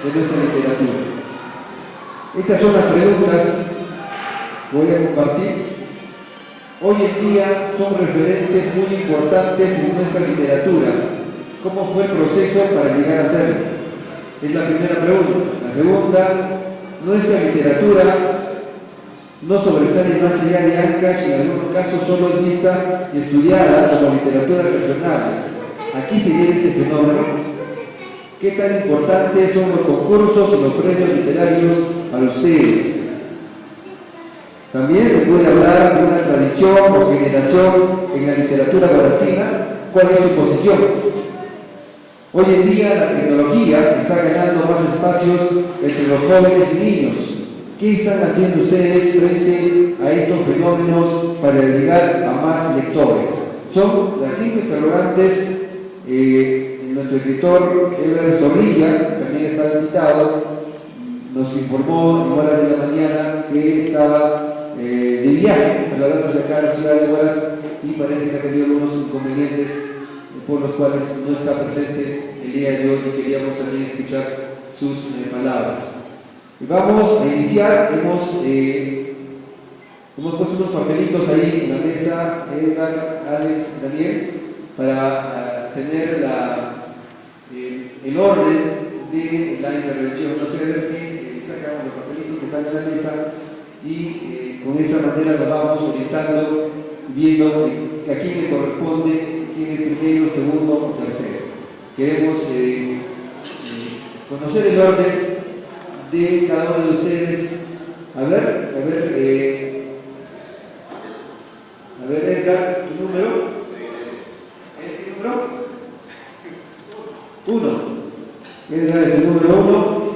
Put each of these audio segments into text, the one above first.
de nuestra literatura. Estas son las preguntas que voy a compartir. Hoy en día son referentes muy importantes en nuestra literatura. ¿Cómo fue el proceso para llegar a serlo? Es la primera pregunta. La segunda, nuestra literatura no sobresale más allá de Ancash y en algunos casos solo es vista y estudiada como literatura regionales. Aquí se debe este fenómeno. ¿Qué tan importantes son los concursos y los premios literarios para ustedes? También se puede hablar de una tradición o generación en la literatura brasileña. ¿Cuál es su posición? Hoy en día la tecnología está ganando más espacios entre los jóvenes y niños. ¿Qué están haciendo ustedes frente a estos fenómenos para llegar a más lectores? Son las 5 interrogantes. Nuestro escritor Eber Zorrilla, que también está invitado, nos informó en horas de la mañana que estaba de viaje, trasladándose acá a la ciudad de Huaraz, y parece que ha tenido algunos inconvenientes por los cuales no está presente el día de hoy y queríamos también escuchar sus palabras. Y vamos a iniciar. Hemos puesto unos papelitos ahí en la mesa, Edgar, Alex, Daniel, para tener el orden de la intervención. No sé, a ver si sacamos los papelitos que están en la mesa y con esa manera nos vamos orientando, viendo a quién le corresponde, quién es primero, segundo o tercero. Queremos conocer el orden de cada uno de ustedes. A ver, Edgar, ¿tu número? ¿El número? 1. Edgar es el número 1.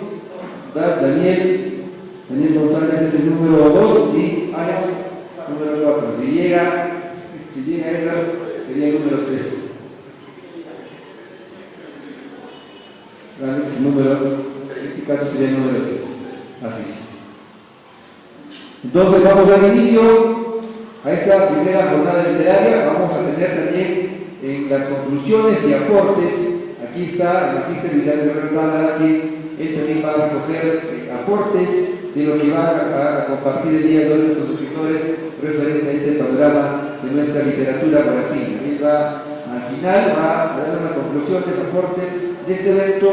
Daniel González es el número 2 y Alex, número 4. Si llega Edgar, sería el número 3. Alex, en este caso sería el número 3. Así es. Entonces vamos a dar inicio a esta primera jornada literaria. Vamos a tener también en las conclusiones y aportes. Aquí está el magíster Vidal de Retana, que él también va a recoger aportes de lo que van a compartir el día de hoy nuestros escritores referente a este panorama de nuestra literatura brasileña. Él va, al final, va a dar una conclusión de los aportes de este evento,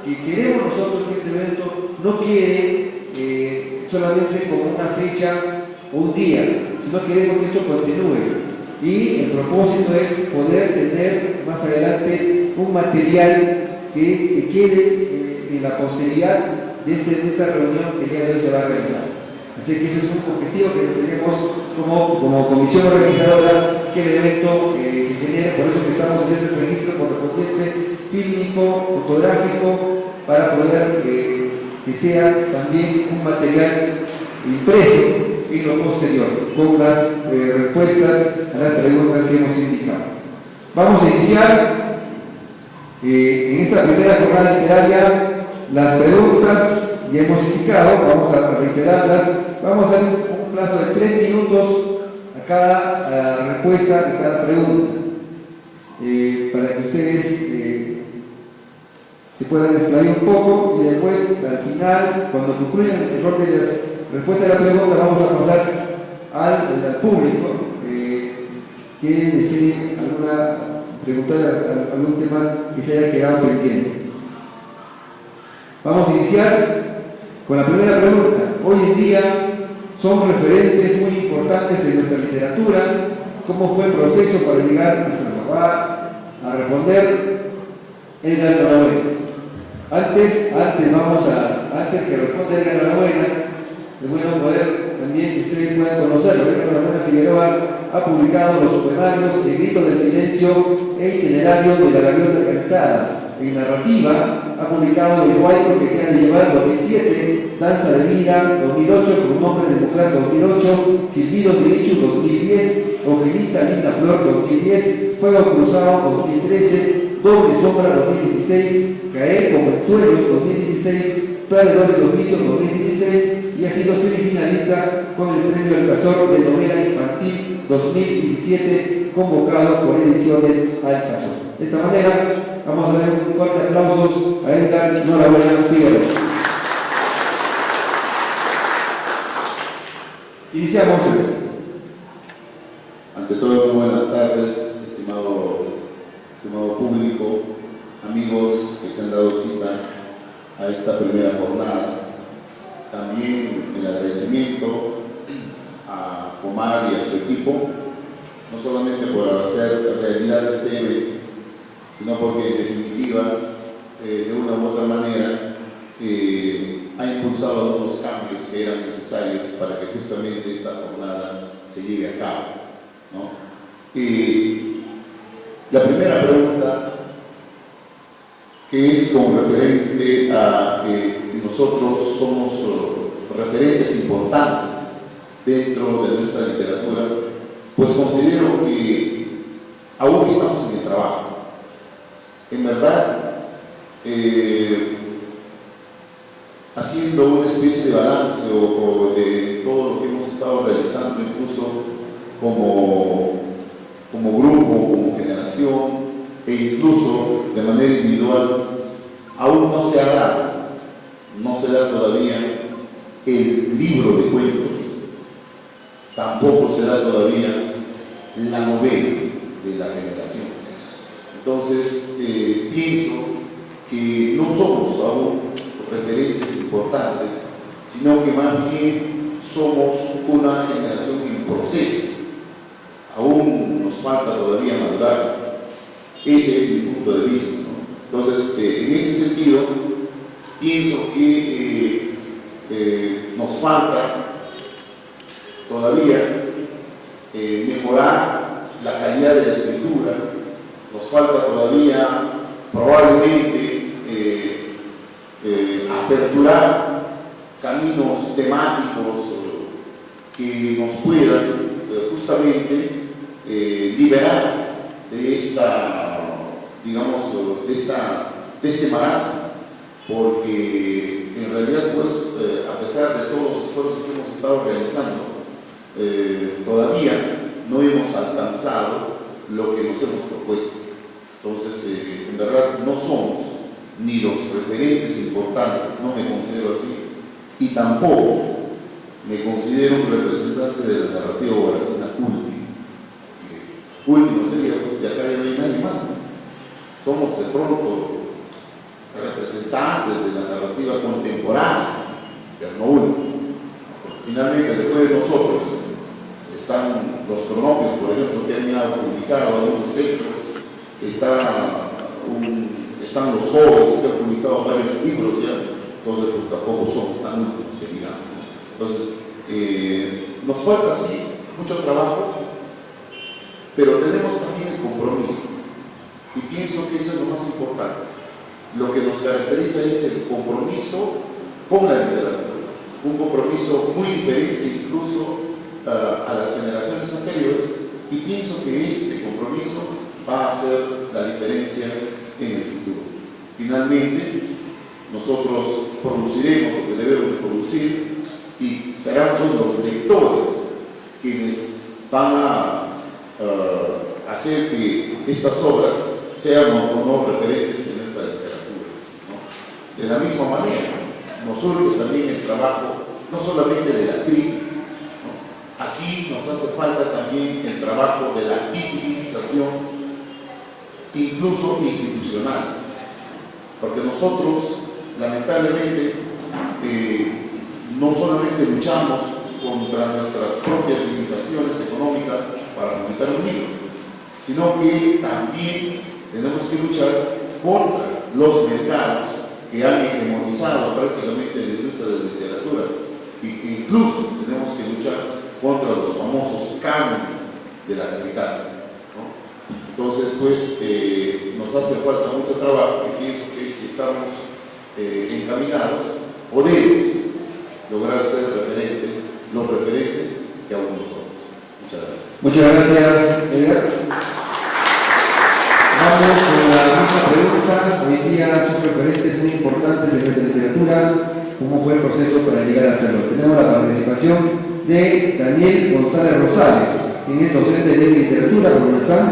que queremos nosotros que este evento no quede solamente como una fecha o un día, sino queremos que esto continúe. Y el propósito es poder tener más adelante un material que quede en la posteridad de esta reunión que el día de hoy se va a realizar. Así que ese es un objetivo que tenemos como comisión organizadora, que el evento se genere. Por eso que estamos haciendo el registro correspondiente fílmico, fotográfico, para poder que sea también un material impreso y lo posterior, con las respuestas a las preguntas que hemos indicado. Vamos a iniciar en esta primera jornada literaria. Las preguntas ya hemos indicado, vamos a reiterarlas. Vamos a dar un plazo de 3 minutos a cada respuesta de cada pregunta, para que ustedes se puedan explayar un poco, y después al final, cuando concluyan el orden de las respuestas de la pregunta, vamos a pasar al público que desee preguntar algún tema que se haya quedado pendiente. Vamos a iniciar con la primera pregunta. Hoy en día son referentes muy importantes en nuestra literatura. ¿Cómo fue el proceso para llegar a Salvador? A responder Edgar Norabuena. Antes que responda Edgar Norabuena, es bueno poder también que ustedes puedan conocerlo. Edgar Norabuena Figueroa ha publicado los poemarios El Grito del Silencio e Itinerario de la Gaviota Cansada. En narrativa ha publicado El Huayco que queda de llevar 2007, Danza de Vida 2008, Con Nombre de Mujer 2008, Silbidos de Dicho 2010, Angelita Linda Flor 2010, Fuego Cruzado 2013, Doble Sombra 2016, Caer como en Sueños 2016, Perdedores de Oficio 2016, y ha sido semifinalista con el Premio Alcazor de Novela Infantil 2017, convocado por Ediciones Alcazor. De esta manera, vamos a dar un fuerte aplauso a Edgar Norabuena Figueroa. Iniciamos. Ante todo, muy buenas tardes, estimado público, amigos que se han dado cita a esta primera jornada. También el agradecimiento a Omar y a su equipo, no solamente por hacer realidad este evento, sino porque en definitiva, de una u otra manera, ha impulsado algunos cambios que eran necesarios para que justamente esta jornada se lleve a cabo, ¿no? Y la primera pregunta, que es con referente a si nosotros somos referentes importantes dentro de nuestra literatura, pues considero que aún estamos en el trabajo. En verdad, haciendo una especie de balance o de todo lo que hemos estado realizando, incluso como grupo, como generación, e incluso de manera individual, aún no se da todavía el libro de cuentos, tampoco se da todavía la novela de la generación. Entonces, pienso que no somos aún referentes importantes, sino que más bien somos una generación en proceso. Aún nos falta todavía madurar. Ese es mi punto de vista, ¿no? Entonces, en ese sentido, pienso que nos falta todavía mejorar la calidad de la escritura, nos falta todavía probablemente aperturar caminos temáticos que nos puedan justamente liberar de este marasmo, porque en realidad, pues, a pesar de todos los esfuerzos que hemos estado realizando, todavía no hemos alcanzado lo que nos hemos propuesto. Entonces, en verdad, no somos ni los referentes importantes, no me considero así, y tampoco me considero un representante de la narrativa guaracina último sería, pues, que acá ya no hay nadie más, ¿no? Somos de pronto representantes de la narrativa contemporánea, pero no último. Finalmente, después de nosotros están los cronopios, por ejemplo, que han ya publicado algunos textos, están los jóvenes que han publicado varios libros ya, entonces pues tampoco somos tan últimos que digamos. Entonces, nos falta sí mucho trabajo, pero tenemos también el compromiso, y pienso que eso es lo más importante. Lo que nos caracteriza es el compromiso con la literatura, un compromiso muy diferente incluso a las generaciones anteriores, y pienso que este compromiso va a hacer la diferencia en el futuro. Finalmente, nosotros produciremos lo que debemos de producir y serán pues los lectores quienes van a hacer que estas obras sean o no referentes en nuestra literatura, ¿no? De la misma manera, nos surge también el trabajo no solamente de la crítica, ¿no? Aquí nos hace falta también el trabajo de la visibilización, incluso institucional, porque nosotros lamentablemente no solamente luchamos contra nuestras propias limitaciones económicas para publicar un libro, sino que también tenemos que luchar contra los mercados que han hegemonizado prácticamente la industria de la literatura, y que incluso tenemos que luchar contra los famosos cánones de la capital, ¿no? Entonces, pues, nos hace falta mucho trabajo, y pienso que si estamos encaminados, podemos lograr ser los referentes que aún no somos. Muchas gracias. Muchas gracias, Edgar. Vamos con la misma pregunta. Hoy día son referentes muy importantes en nuestra literatura. ¿Cómo fue el proceso para llegar a hacerlo? Tenemos la participación de Daniel González Rosales, quien es docente de literatura por la UNASAM,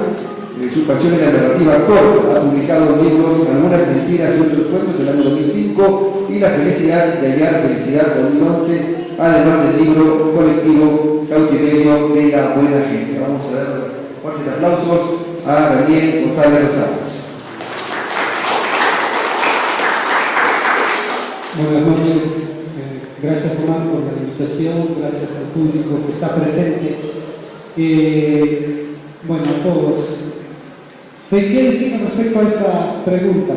su pasión en la narrativa corta. Ha publicado libros Algunas mentiras y otros cuentos en el año 2005 y La felicidad de hallar felicidad 2011, además del libro colectivo Cautiverio de la buena gente. Vamos a dar fuertes aplausos a Daniel González Rosales. Buenas noches, gracias Omar por la invitación, gracias al público que está presente. Bueno, a todos. ¿Qué decir respecto a esta pregunta?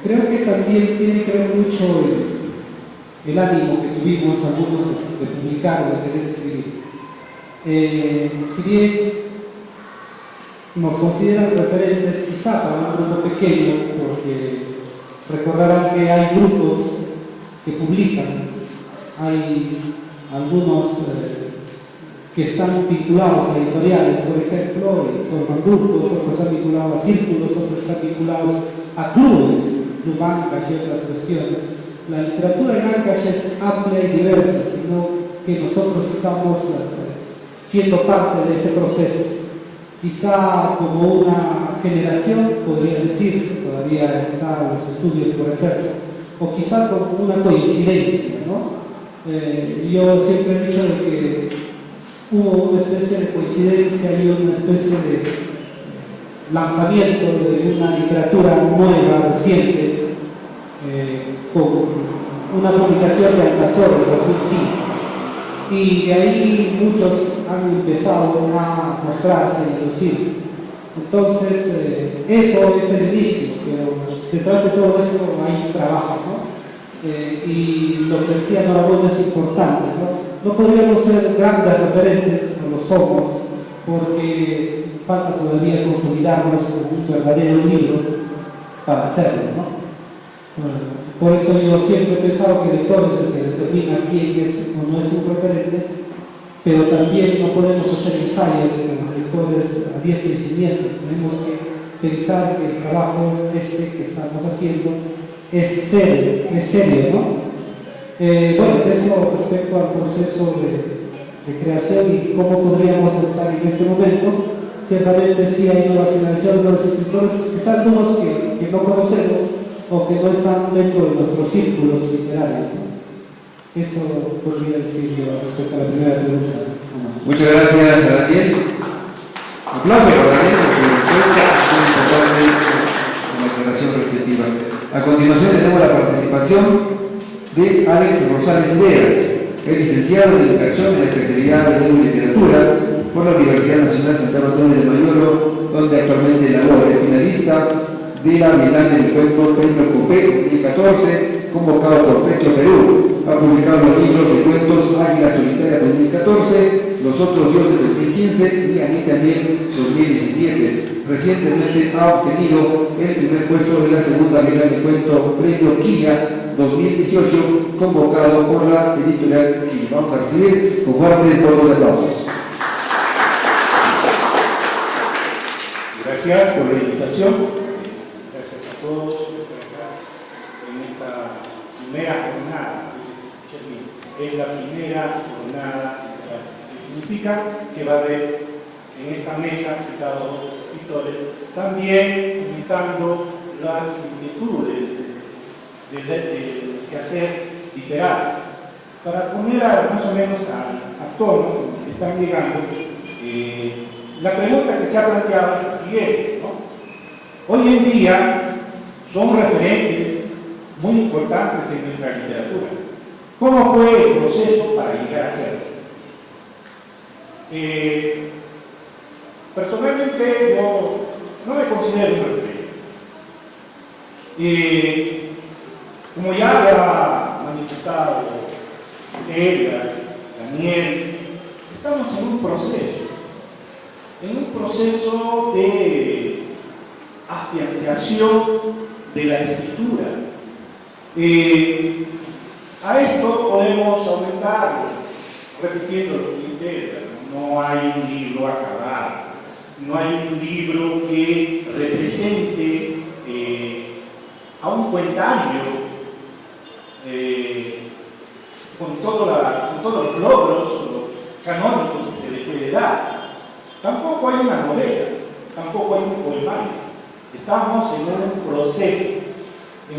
Creo que también tiene que ver mucho el ánimo que tuvimos algunos de publicar o de querer escribir. Si bien nos consideran referentes quizá para un grupo pequeño, porque recordarán que hay grupos que publican, hay algunos que están vinculados a editoriales, por ejemplo, y forman grupos, otros están vinculados a círculos, otros están vinculados a clubes, Club Ancash y otras cuestiones. La literatura en Ancash es amplia y diversa, sino que nosotros estamos siendo parte de ese proceso. Quizá como una generación, podría decirse, todavía están los estudios por hacerse, o quizá como una coincidencia, ¿no? Yo siempre he dicho de que hubo una especie de coincidencia y una especie de lanzamiento de una literatura nueva, reciente, con una publicación de Alcazor en 2005. Y de ahí muchos han empezado a mostrarse y lucirse. Entonces, eso es el inicio, pero detrás de todo esto hay trabajo, ¿no? Y lo que decía Norabuena es importante, ¿no? No podríamos ser grandes referentes, no lo somos, porque falta todavía consolidarnos como un verdadero libro para hacerlo, ¿no? Por eso yo siempre he pensado que el lector es el que determina quién es o no es un referente, pero también no podemos hacer ensayos como lectores a diestra y siniestra. Tenemos que pensar que el trabajo que estamos haciendo es serio, ¿no? Bueno, eso respecto al proceso de creación y cómo podríamos estar en este momento. Ciertamente sí hay una vacilación de los escritores, quizás algunos que no conocemos o que no están dentro de nuestros círculos literarios, ¿no? Eso podría decir yo respecto a la primera pregunta. Muchas gracias a Daniel. Aplauso para Daniel porque es muy importante la aclaración respectiva. A continuación tenemos la participación de Alex Rosales Veas, que es licenciado en Educación en la especialidad de Lengua y Literatura por la Universidad Nacional Santana Antonio de Mayolo, donde actualmente labora. Es finalista de la Bienal del Cuento Premio Copé 2014, convocado por Petro Perú. Ha publicado los libros de cuentos Águila Solitaria 2014, Los Otros Dioses 2015 y Anita Miel 2017. Recientemente ha obtenido el primer puesto de la segunda Bienal de Cuento Premio Quilla 2018, convocado por la editorial Quilla. Vamos a recibir con fuertes votos de aplausos. Gracias por la invitación. Gracias a todos por estar en esta primera jornada. Es la primera jornada, que significa que va a haber en esta mesa citados escritores, también comentando las inquietudes del quehacer literario. Para poner más o menos a tono que están llegando, la pregunta que se ha planteado es la siguiente, ¿no? Hoy en día son referentes muy importantes en nuestra literatura. ¿Cómo fue el proceso para llegar a serlo? Personalmente yo no me considero un referente. Como ya lo ha manifestado Edgar, Daniel, estamos en un proceso de afianzación de la escritura. A esto podemos aumentar, repitiendo lo que dice Edgar, no hay un libro acabado, no hay un libro que represente a un cuentario con todos los logros canónicos que se le puede dar. Tampoco hay una novela, tampoco hay un poemario. Estamos en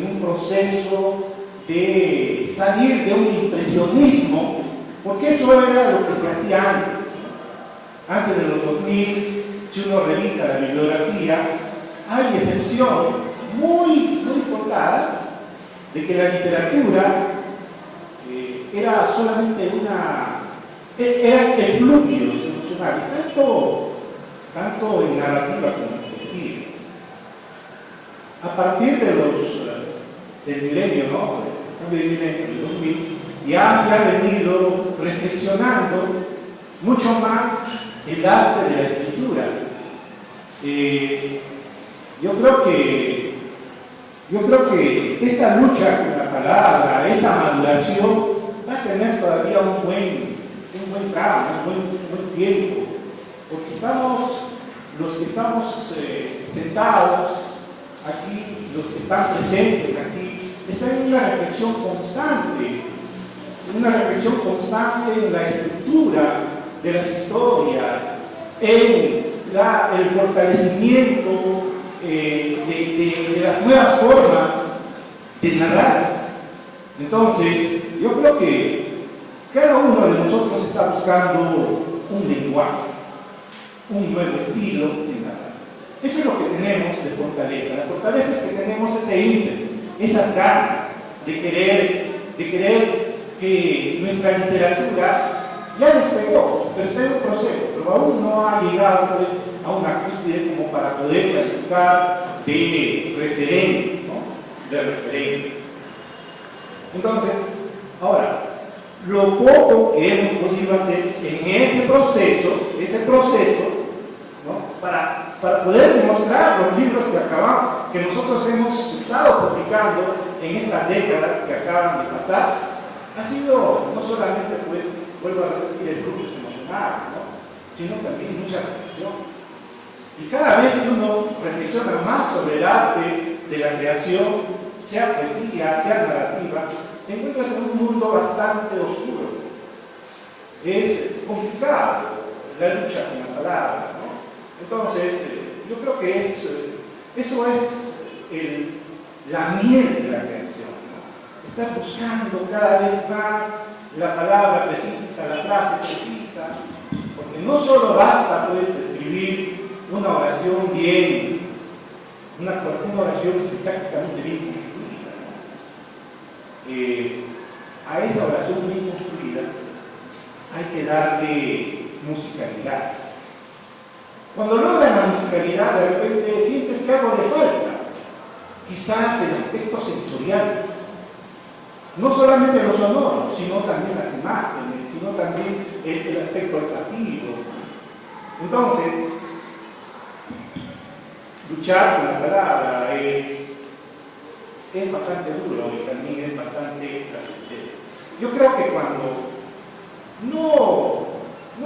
un proceso de salir de un impresionismo, porque eso era lo que se hacía antes. Antes de los 2000, si uno revisa la bibliografía, hay excepciones muy contadas de que la literatura era solamente era efluvios emocionales, tanto en narrativa como en poesía. A partir del milenio, ¿no? Del milenio, del 2000, ya se ha venido reflexionando mucho más el arte de la escritura. Yo creo que esta lucha con la palabra, esta maduración, va a tener todavía un buen tramo, un buen tiempo, porque los que estamos sentados aquí, los que están presentes aquí, están en una reflexión constante en la estructura de las historias, en el fortalecimiento de las nuevas formas de narrar. Entonces, yo creo que cada uno de nosotros está buscando un lenguaje, un nuevo estilo de narrar. Eso es lo que tenemos de fortaleza. La fortaleza es que tenemos ese ímpetu, esas ganas de querer que nuestra literatura ya despegó, pero está en un proceso, pero aún no ha llegado a una cúspide como para poder calificar de referente, ¿no? De referente. Entonces, ahora, lo poco que hemos podido hacer en este proceso, ¿no? Para poder mostrar los libros que nosotros hemos estado publicando en estas décadas que acaban de pasar, ha sido no solamente, pues, vuelvo a repetir, el fruto emocional, ¿no? Sino también mucha reflexión. Y cada vez que uno reflexiona más sobre el arte de la creación, sea poesía, sea narrativa, te encuentras en un mundo bastante oscuro. Es complicado la lucha con la palabra, ¿no? Entonces, yo creo que eso es la miel de la creación, ¿no? Estás buscando cada vez más la palabra precisa, la frase precisa, porque no solo basta, pues, escribir una oración una oración sintácticamente bien construida, ¿no? A esa oración bien construida hay que darle musicalidad. Cuando logran la musicalidad, de repente sientes que algo le falta, quizás el aspecto sensorial, no solamente lo sonoro, sino también las imágenes, sino también el aspecto olfativo. Entonces, luchar con la palabra es bastante duro y también es bastante placentero. Yo creo que cuando no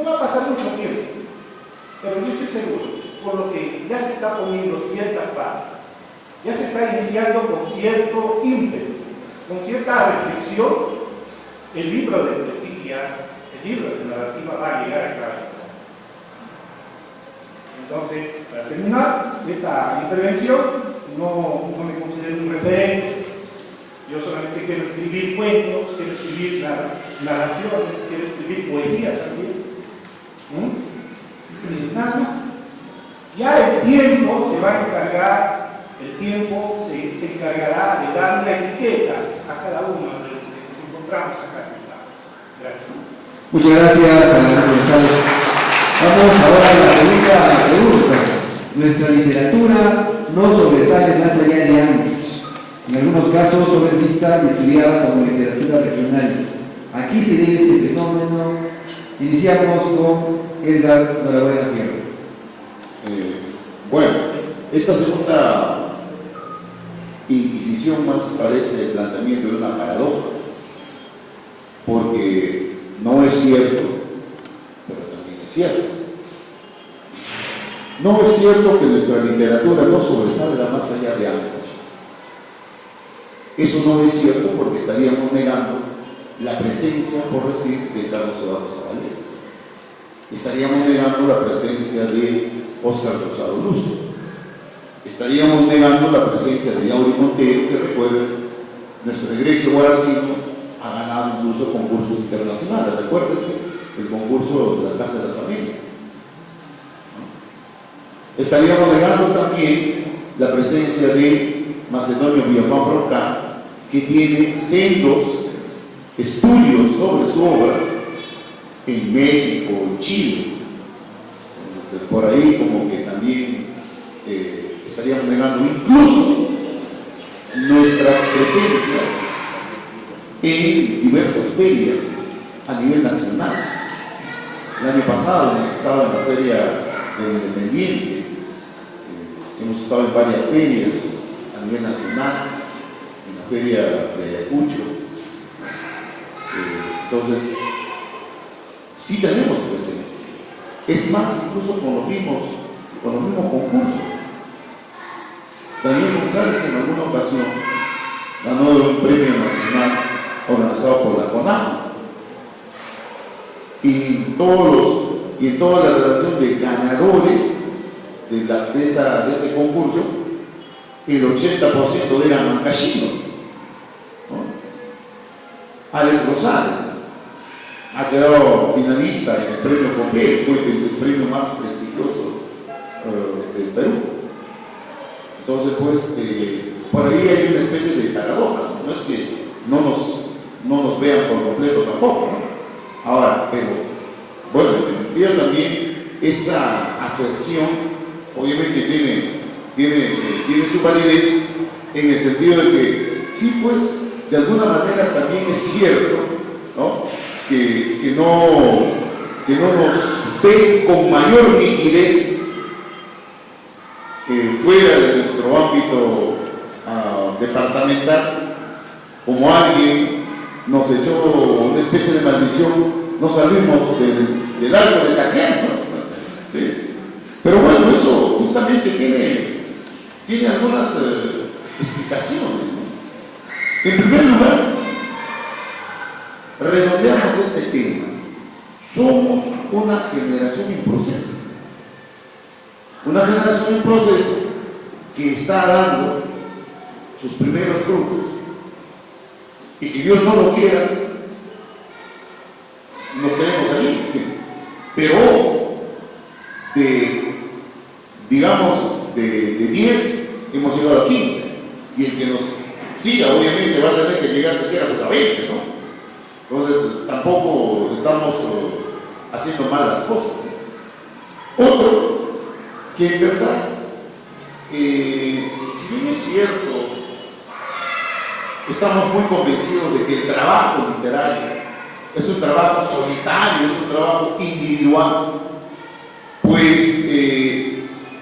va a pasar mucho tiempo, pero yo estoy seguro, por lo que ya se está poniendo ciertas bases, ya se está iniciando con cierto ímpetu, con cierta reflexión, el libro de poesía, el libro de narrativa va a llegar a cabo. Entonces, para terminar esta intervención, no me considero un referente. Yo solamente quiero escribir cuentos, quiero escribir narraciones, quiero escribir poesías también. Y nada más. Ya el tiempo se va a encargar, se encargará de dar una etiqueta a cada uno de los que nos encontramos acá sentados. Gracias. Muchas gracias, Alejandro González. Vamos ahora a la segunda pregunta. Nuestra literatura no sobresale más allá de años. En algunos casos solo es vista y estudiada como literatura regional. ¿A qué se debe este fenómeno? Iniciamos con Edgar Norabuena Fierro. Bueno, esta segunda inquisición más parece el planteamiento de una paradoja, porque no es cierto, pero también es cierto. No es cierto que nuestra literatura no sobresalga más allá de años. Eso no es cierto porque estaríamos negando la presencia, por decir, de Carlos Eduardo Zavaleta. estaríamos negando la presencia de Óscar Rosado Lucio, estaríamos negando la presencia de Yauri Montero, que recuerden, nuestro egregio guaracino ha ganado incluso concursos internacionales. Recuérdense el concurso de la Casa de las Américas. Estaríamos negando también la presencia de Macedonio Villafán Broca, que tiene sendos estudios sobre su obra en México, en Chile. Entonces, por ahí como que también estaríamos negando incluso nuestras presencias en diversas ferias a nivel nacional. El año pasado hemos estado en la Feria del Independiente, hemos estado en varias ferias a nivel nacional, en la Feria de Ayacucho. Entonces, sí tenemos presencia. Es más, incluso con los mismos concursos. Daniel González en alguna ocasión ganó un premio nacional organizado por la CONAF. Y en toda la relación de ganadores de ese concurso, el 80% eran mancachinos, ¿no? Alex Rosales ha quedado finalista en el premio Copé, fue el premio más prestigioso del Perú. Entonces, pues, por ahí hay una especie de paradoja, ¿no? No es que no nos vean por completo tampoco, ¿no? Ahora, pero, bueno, entiendo también esta aserción, obviamente tiene su validez en el sentido de que, sí, pues, de alguna manera también es cierto, ¿no? Que no nos ven con mayor nitidez fuera de nuestro ámbito departamental, como alguien nos echó una especie de maldición, no salimos del arco de Caquián, ¿no? ¿Sí? Pero bueno, eso justamente tiene algunas explicaciones, ¿no? En primer lugar, redondeamos este tema. Somos una generación en proceso. Una generación en proceso que está dando sus primeros frutos. Y que Dios no lo quiera, nos tenemos ahí. Pero de 10 hemos llegado a 15. Y el que nos siga, obviamente, va a tener que llegar siquiera pues, a 20, ¿no? Entonces, tampoco estamos haciendo mal las cosas. Otro, que en verdad, si bien es cierto, estamos muy convencidos de que el trabajo literario es un trabajo solitario, es un trabajo individual, pues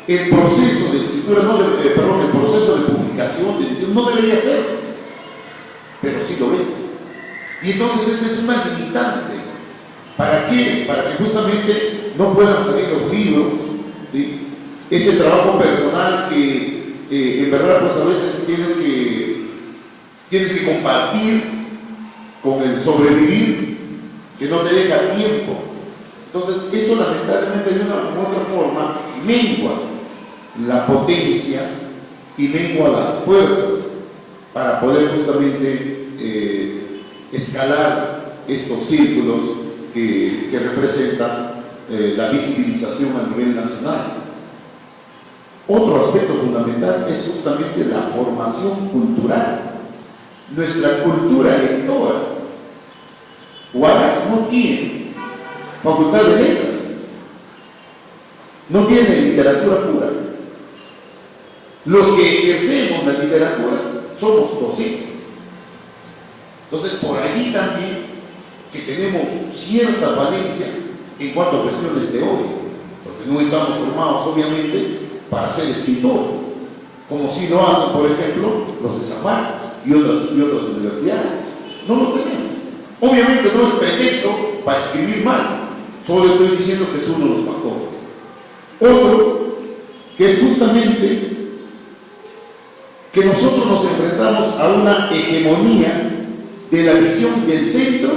el proceso de escritura, el proceso de publicación, de edición, no debería ser, pero sí lo es. Y entonces esa es una limitante. ¿Para qué? Para que justamente no puedan salir los libros, ¿sí? Ese trabajo personal que en verdad pues a veces tienes que compartir con el sobrevivir, que no te deja tiempo. Entonces eso lamentablemente de una u otra forma mengua la potencia y mengua las fuerzas para poder justamente escalar estos círculos que representan la visibilización a nivel nacional. Otro aspecto fundamental es justamente la formación cultural, nuestra cultura lectora. Huaraz no tiene facultad de letras, no tiene literatura pura. Los que ejercemos la literatura somos docentes. Entonces, por allí también que tenemos cierta falencia en cuanto a cuestiones teóricas, porque no estamos formados, obviamente, para ser escritores, como si lo hacen, por ejemplo, los de San Marcos y otras universidades. No lo tenemos. Obviamente no es pretexto para escribir mal, solo estoy diciendo que es uno de los factores. Otro, que es justamente que nosotros nos enfrentamos a una hegemonía de la visión del centro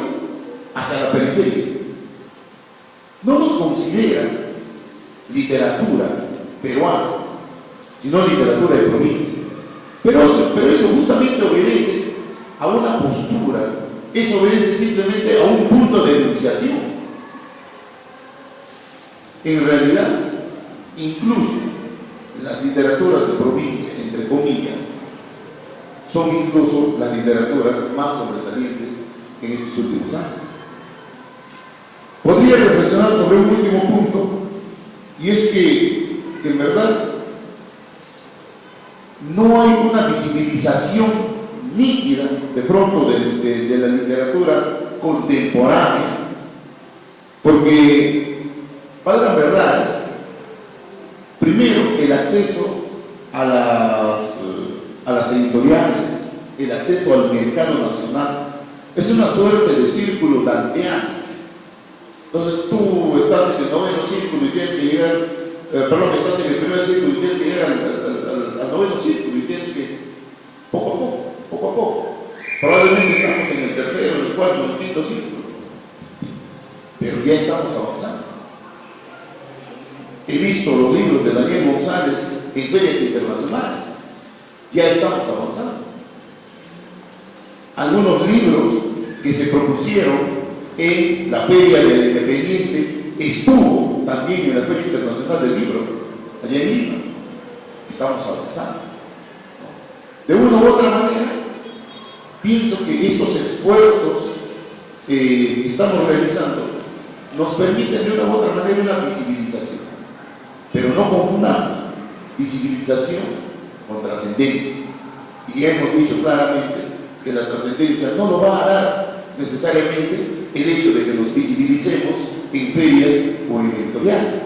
hacia la periferia. no nos consideran literatura peruana, sino literatura de provincia. Pero eso justamente obedece a una postura, eso obedece simplemente a un punto de enunciación. En realidad, incluso las literaturas de provincia, entre comillas, son incluso las literaturas más sobresalientes en estos últimos años. Podría reflexionar sobre un último punto, y es que en verdad no hay una visibilización nítida de pronto de la literatura contemporánea, porque valgan verdades, primero el acceso a las editoriales, el acceso al mercado nacional, es una suerte de círculo danteano. Entonces tú estás en el noveno círculo y tienes que llegar, estás en el primer círculo y tienes que llegar al noveno círculo y tienes que, poco a poco. Probablemente estamos en el tercero, el cuarto, el quinto círculo, pero ya estamos avanzando. He visto los libros de Daniel González en ferias internacionales, ya estamos avanzando. Algunos libros que se propusieron en la Feria del Independiente estuvo también en la Feria Internacional del Libro, allá en Lima. Estamos avanzando. De una u otra manera, pienso que estos esfuerzos que estamos realizando nos permiten de una u otra manera una visibilización. Pero no confundamos visibilización con trascendencia. Y hemos dicho claramente que la trascendencia no lo va a dar necesariamente el hecho de que nos visibilicemos en ferias o en editoriales.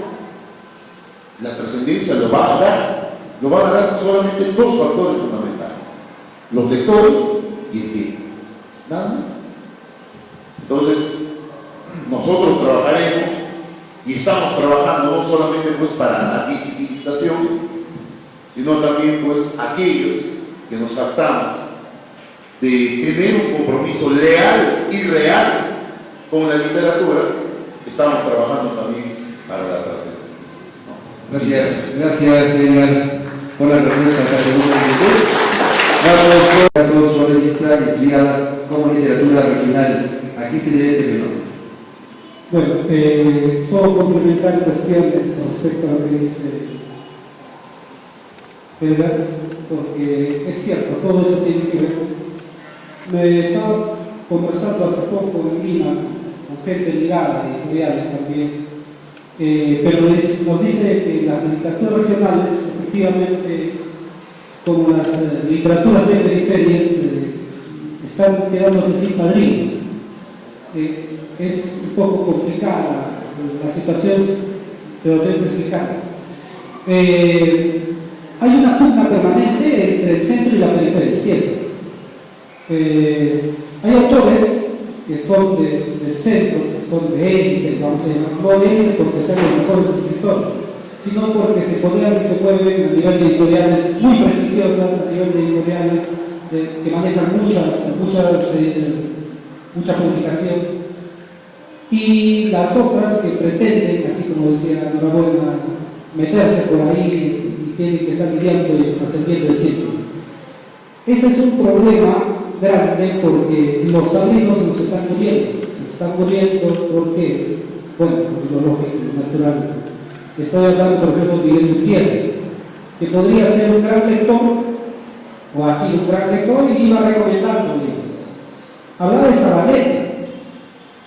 La trascendencia lo va a dar solamente dos factores fundamentales: los lectores y el tiempo, nada más. Entonces, nosotros trabajaremos y estamos trabajando no solamente pues para la visibilización, sino también pues aquellos que nos hartamos de tener un compromiso leal y real con la literatura, estamos trabajando también para la trascendencia, ¿no? Gracias, Edgar, por la respuesta a esta segunda inquietud. Vamos con la lista estudiada como literatura regional. Aquí se debe terminar. Bueno, solo complementar cuestiones respecto a lo que dice Edgar, porque es cierto, todo eso tiene que ver. Me estaba conversando hace poco en Lima con gente ligada a editoriales también, pero nos dice que las literaturas regionales, efectivamente, como las literaturas de periferias, están quedándose sin padrinos. Es un poco complicada la situación, pero tengo que explicar. Hay una pugna permanente entre el centro y la periferia, ¿cierto? Hay autores que son del centro, que son de élite, vamos a llamar, no de élite porque sean los mejores escritores, sino porque se mueven a nivel de editoriales muy prestigiosas, a nivel de editoriales que manejan mucha publicación, y las otras que pretenden, así como decía Norabuena, meterse por ahí y tienen que estar lidiando y trascendiendo el círculo. Ese es un problema grande porque los padrinos nos están muriendo porque, bueno, por lo lógico, natural. Estoy hablando, por ejemplo, de Miguel Gutiérrez, que podría ser un gran lector, o ha sido un gran lector, y iba recomendando libros. Hablaba de Zabaleta.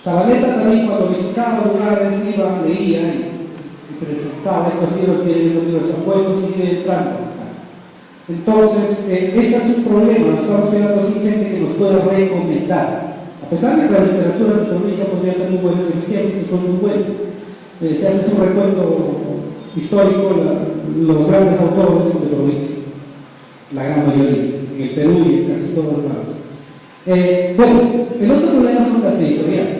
Zabaleta también, cuando visitaba lugares, iba, leía y presentaba estos libros son buenos y sigue entrando. Entonces, ese es un problema, nos estamos quedando sin gente que nos pueda recomendar. A pesar de que las literaturas de provincia podrían ser muy buenas, efectivamente son muy buenas. Si haces un recuento histórico, los grandes autores son de provincia, la gran mayoría, en el Perú y en casi todos los lados. Bueno, el otro problema son las editoriales.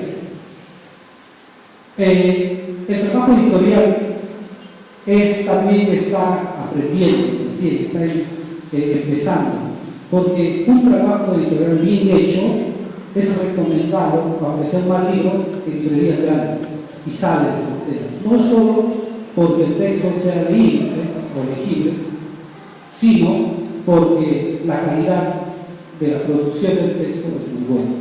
El trabajo editorial también está aprendiendo, es decir, está empezando, porque un trabajo editorial bien hecho es recomendado, aunque sea un mal libro, en librerías grandes, y sale fronteras, no solo porque el texto sea leíble o legible, sino porque la calidad de la producción del texto es muy buena.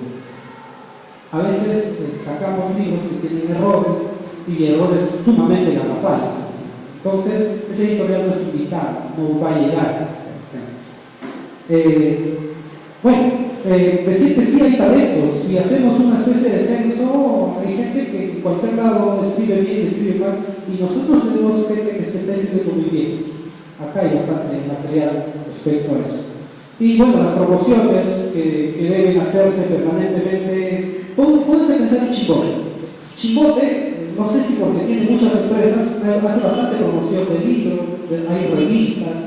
A veces sacamos libros que tienen errores y errores sumamente garrafales. Entonces, ese editorial no es invitado, no va a llegar. Decir que sí hay talento. Si hacemos una especie de censo, hay gente que en cualquier lado escribe bien, escribe mal, y nosotros tenemos gente que se está escribiendo muy bien. Acá hay bastante material respecto a eso. Y bueno, las promociones que deben hacerse permanentemente, puede ser pensar en Chimbote. Chimbote, no sé si porque tiene muchas empresas, hace bastante promoción de libros, hay revistas,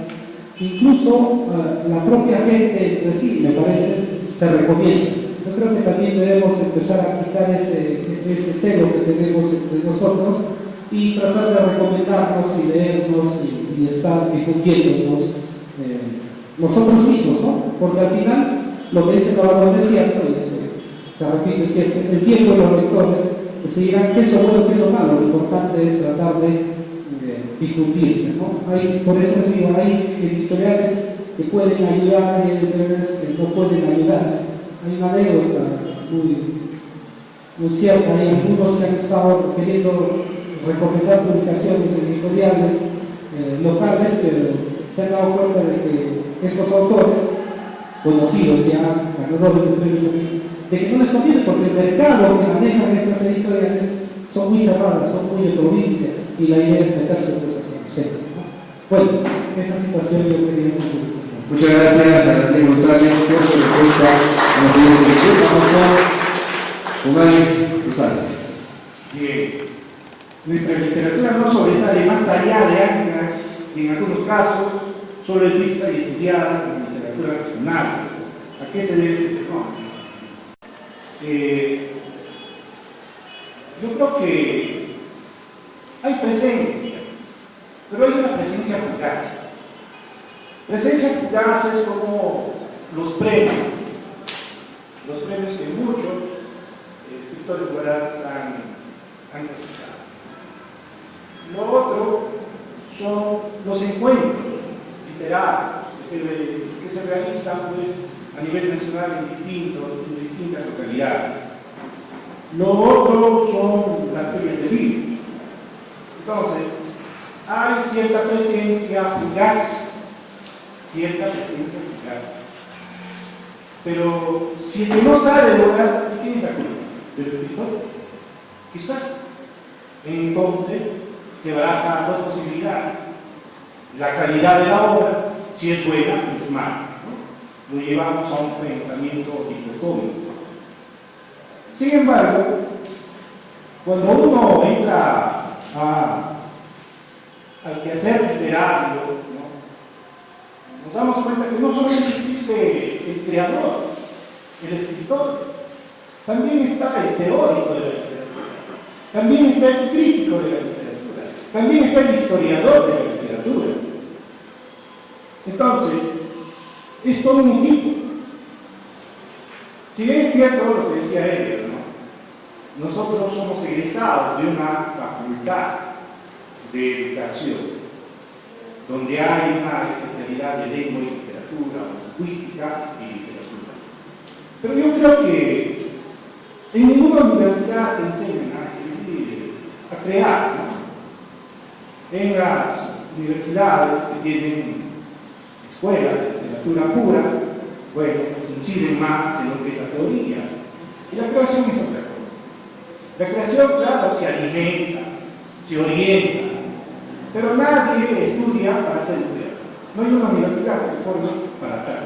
incluso la propia gente entre sí, me parece, se recomienda. Yo creo que también debemos empezar a quitar ese celo que tenemos entre nosotros y tratar de recomendarnos y leernos y estar difundiéndonos nosotros mismos, ¿no? Porque al final, lo que dice Cavallón es cierto, y eso se repite siempre, el tiempo de los lectores decidirán qué es lo bueno, qué es lo malo. Lo importante es tratar de difundirse, ¿no? Por eso les digo, hay editoriales que pueden ayudar y hay editoriales que no pueden ayudar. Hay una anécdota muy cierta, hay algunos que han estado queriendo recomendar publicaciones editoriales locales, pero se han dado cuenta de que estos autores, conocidos ya, ganadores del premio, de que no les conviene porque el mercado que manejan estas editoriales son muy cerradas, son muy de provincia, y la idea es meterse en el centro, ¿no? Bueno, esa situación yo quería concluir. Muchas gracias a Daniel González por su respuesta a la siguiente cuestión. Vamos con Alex González. Bien, nuestra literatura no sobresale más allá de años, y en algunos casos solo es vista y estudiada como literatura regional. ¿A qué se debe este fenómeno? Yo creo que hay presencia, pero hay una presencia fugaz. Presencia fugaz es como los premios que muchos escritores guaradas han rechazado. Lo otro son los encuentros literarios que se realizan pues, a nivel nacional en distintas localidades. Lo otro son las ferias de libros. Entonces, hay cierta presencia fugaz, pero si el que no sabe lograr, ¿quién es la culpa? ¿Del escritor? Quizás. Entonces, se barajan dos posibilidades. La calidad de la obra, si es buena, es mala, ¿no? Lo llevamos a un pensamiento dicotómico. Sin embargo, cuando uno entra al quehacer literario, ¿no? Nos damos cuenta que no solamente existe el creador, el escritor, también está el teórico de la literatura, también está el crítico de la literatura, también está el historiador de la literatura. Entonces, es todo un equipo. Si bien es cierto lo que decía ella, ¿no? Nosotros somos egresados de una facultad de educación, donde hay una especialidad de lengua y literatura, o lingüística y literatura. Pero yo creo que en ninguna universidad te enseñan a escribir, a crear, ¿no? En las universidades que tienen escuelas de literatura pura, bueno, pues inciden más en lo que es la teoría. Y la creación es otra cosa. La creación, claro, se alimenta, se orienta, pero nadie estudia para ser creador. No hay una universidad que se forme para tal.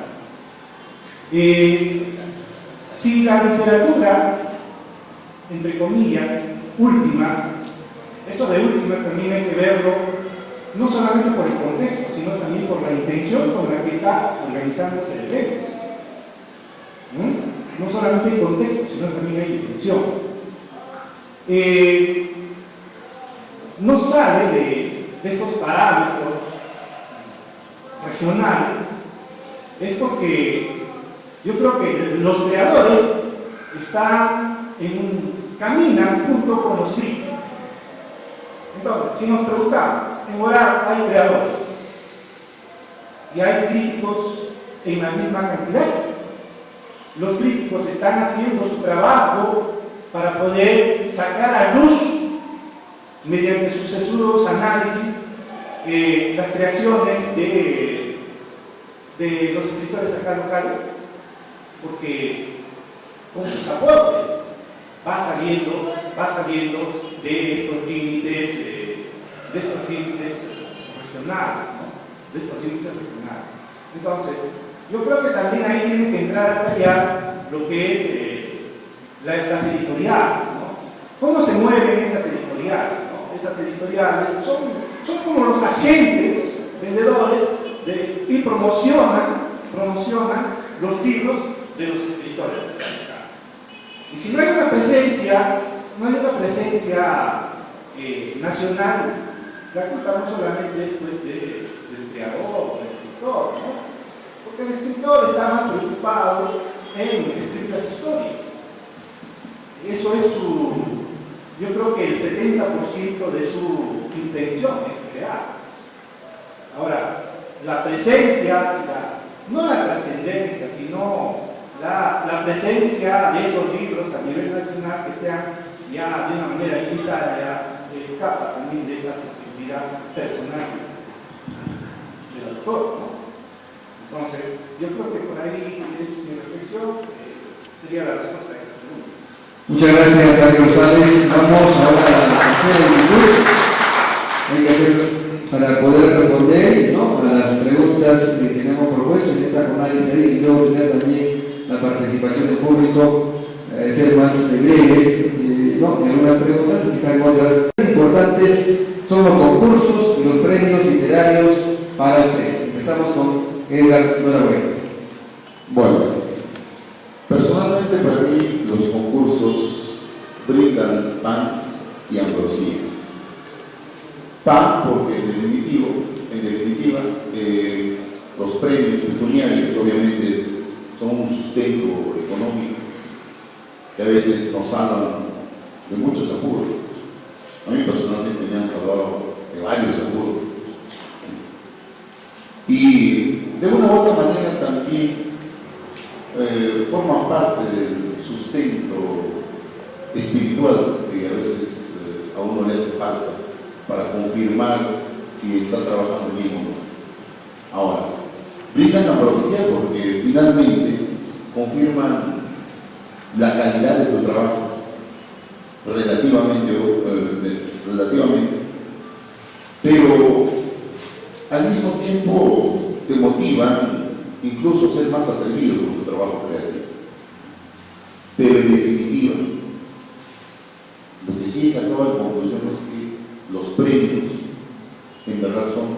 Si la literatura, entre comillas, última, eso de última también hay que verlo no solamente por el contexto, sino también por la intención con la que está organizándose el evento. No solamente hay contexto, sino también hay intención. No sale de estos parámetros regionales, es porque yo creo que los creadores caminan junto con los críticos. Entonces, si nos preguntamos, en Orar hay creadores y hay críticos en la misma cantidad. Los críticos están haciendo su trabajo para poder sacar a luz, mediante sus sesudos análisis, las creaciones de los escritores acá locales, porque con sus aportes va saliendo de estos límites regionales, ¿no? De estos límites regionales. Entonces, yo creo que también ahí tiene que entrar a tallar lo que es las editoriales, ¿no? ¿Cómo se mueven estas editoriales, ¿no? Estas editoriales son como los agentes vendedores y promocionan los libros de los escritores. Y si no hay una presencia nacional, la culpa no solamente es pues, del creador, del escritor, ¿no? Porque el escritor está más preocupado en escribir las historias. Eso es yo creo que el 70% de su intención es crear. Ahora, la presencia, no la trascendencia, sino la presencia de esos libros a nivel nacional que sean ya de una manera limitada, ya escapa también de esa sensibilidad personal del autor, ¿no? Entonces, yo creo que por ahí es mi reflexión, sería la respuesta a esta pregunta. Muchas gracias, Ángel González. Vamos ahora a la tercera actitud. Hay que hacer para poder responder, ¿no?, a las preguntas que hemos propuesto en esta jornada y luego tener también la participación del público, ser más breves, ¿no?, en algunas preguntas, quizás otras importantes son los concursos y los premios literarios para ustedes. Empezamos con Edgar Norabuena. Bueno, personalmente para mí los concursos brindan pan y ambrosía. Pan porque en definitiva, los premios pecuniarios obviamente son un sustento económico que a veces nos salvan de muchos apuros. A mí personalmente me han salvado de varios apuros. Y de una u otra manera también forman parte del sustento espiritual que a veces a uno le hace falta para confirmar si está trabajando bien o no. Ahora, brindan ambrosía porque finalmente confirman la calidad de tu trabajo relativamente, pero al mismo tiempo te motivan incluso a ser más atrevido con tu trabajo creativo. Pero en definitiva, lo que sí he sacado de conclusión es que los premios en verdad son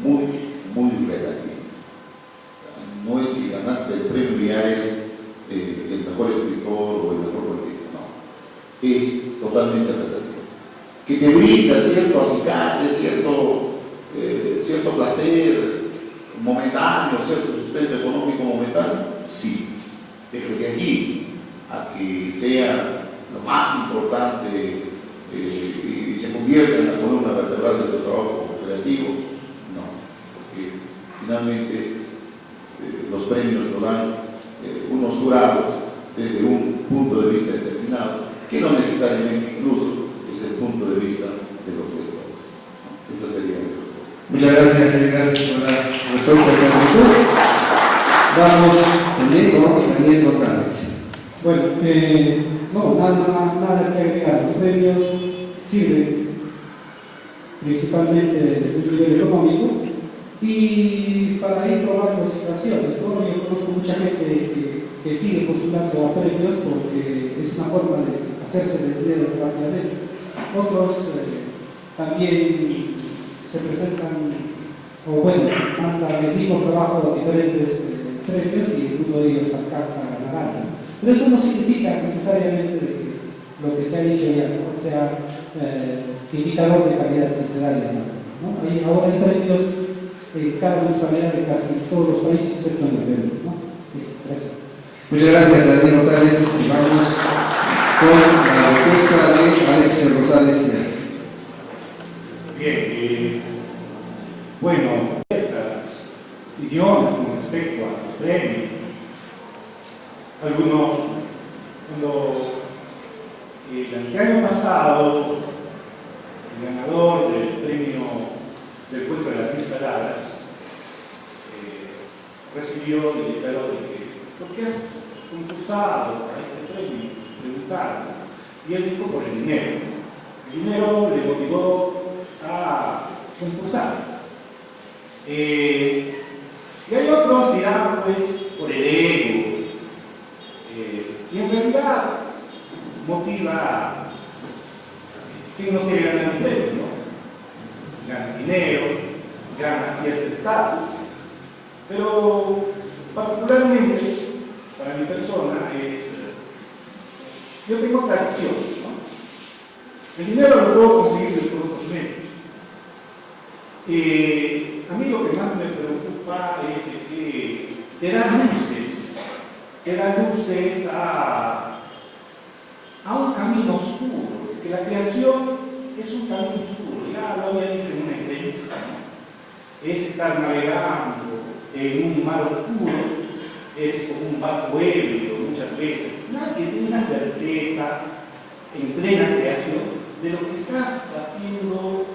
muy, muy relativos. No es que ganaste el premio y ya eres el mejor escritor o el mejor poetista, no. Es totalmente relativo. Que te brinda cierto acicate, cierto placer momentáneo, cierto sustento económico momentáneo, sí. Pero de allí a que sea lo más importante y se convierta en la columna vertebral de tu trabajo creativo, no. Porque finalmente los premios lo dan unos jurados desde un punto de vista determinado, que no necesariamente incluso es el punto de vista de los lectores. Esa sería mi respuesta. Muchas gracias, Edgar, por la respuesta que has dado. Vamos también con Daniel González. Bueno, no, nada que agregar. Los premios sirven principalmente desde un nivel económico y para ir probando situaciones, ¿no? Yo conozco mucha gente que sigue postulando a premios porque es una forma de hacerse de dinero rápidamente. Otros también se presentan, o bueno, mandan el mismo trabajo a diferentes premios y uno de ellos alcanza a ganar algo. Pero eso no significa necesariamente que lo que se ha dicho ya no sea indicador de calidad literaria, ¿no? Ahora hay premios en cada municipalidad de casi todos los países, excepto en el Perú, ¿no? Gracias. Muchas gracias, Daniel González. Y vamos con la respuesta de Alex González. bueno, estas opiniones con respecto a los premios. Algunos, cuando el año pasado, el ganador del premio del Cuento de las 1000 palabras recibió y declaró de que ¿por qué has concursado para este premio? Preguntaron. Y él dijo por el dinero. El dinero le motivó a concursar. Y hay otros que dirán, pues, por el ego. Y en realidad motiva quien no quiere ganar dinero, ¿no? Gana dinero, gana cierto estatus, pero particularmente para mi persona yo tengo tradición, ¿no? El dinero lo puedo conseguir de todos los medios. A mí lo que más me preocupa es que te da luces a un camino oscuro, que la creación es un camino oscuro, ya lo había dicho en una entrevista, ¿no? Es estar navegando en un mar oscuro, es como un barco ebrio muchas veces. Nadie tiene una certeza en plena creación de lo que estás haciendo,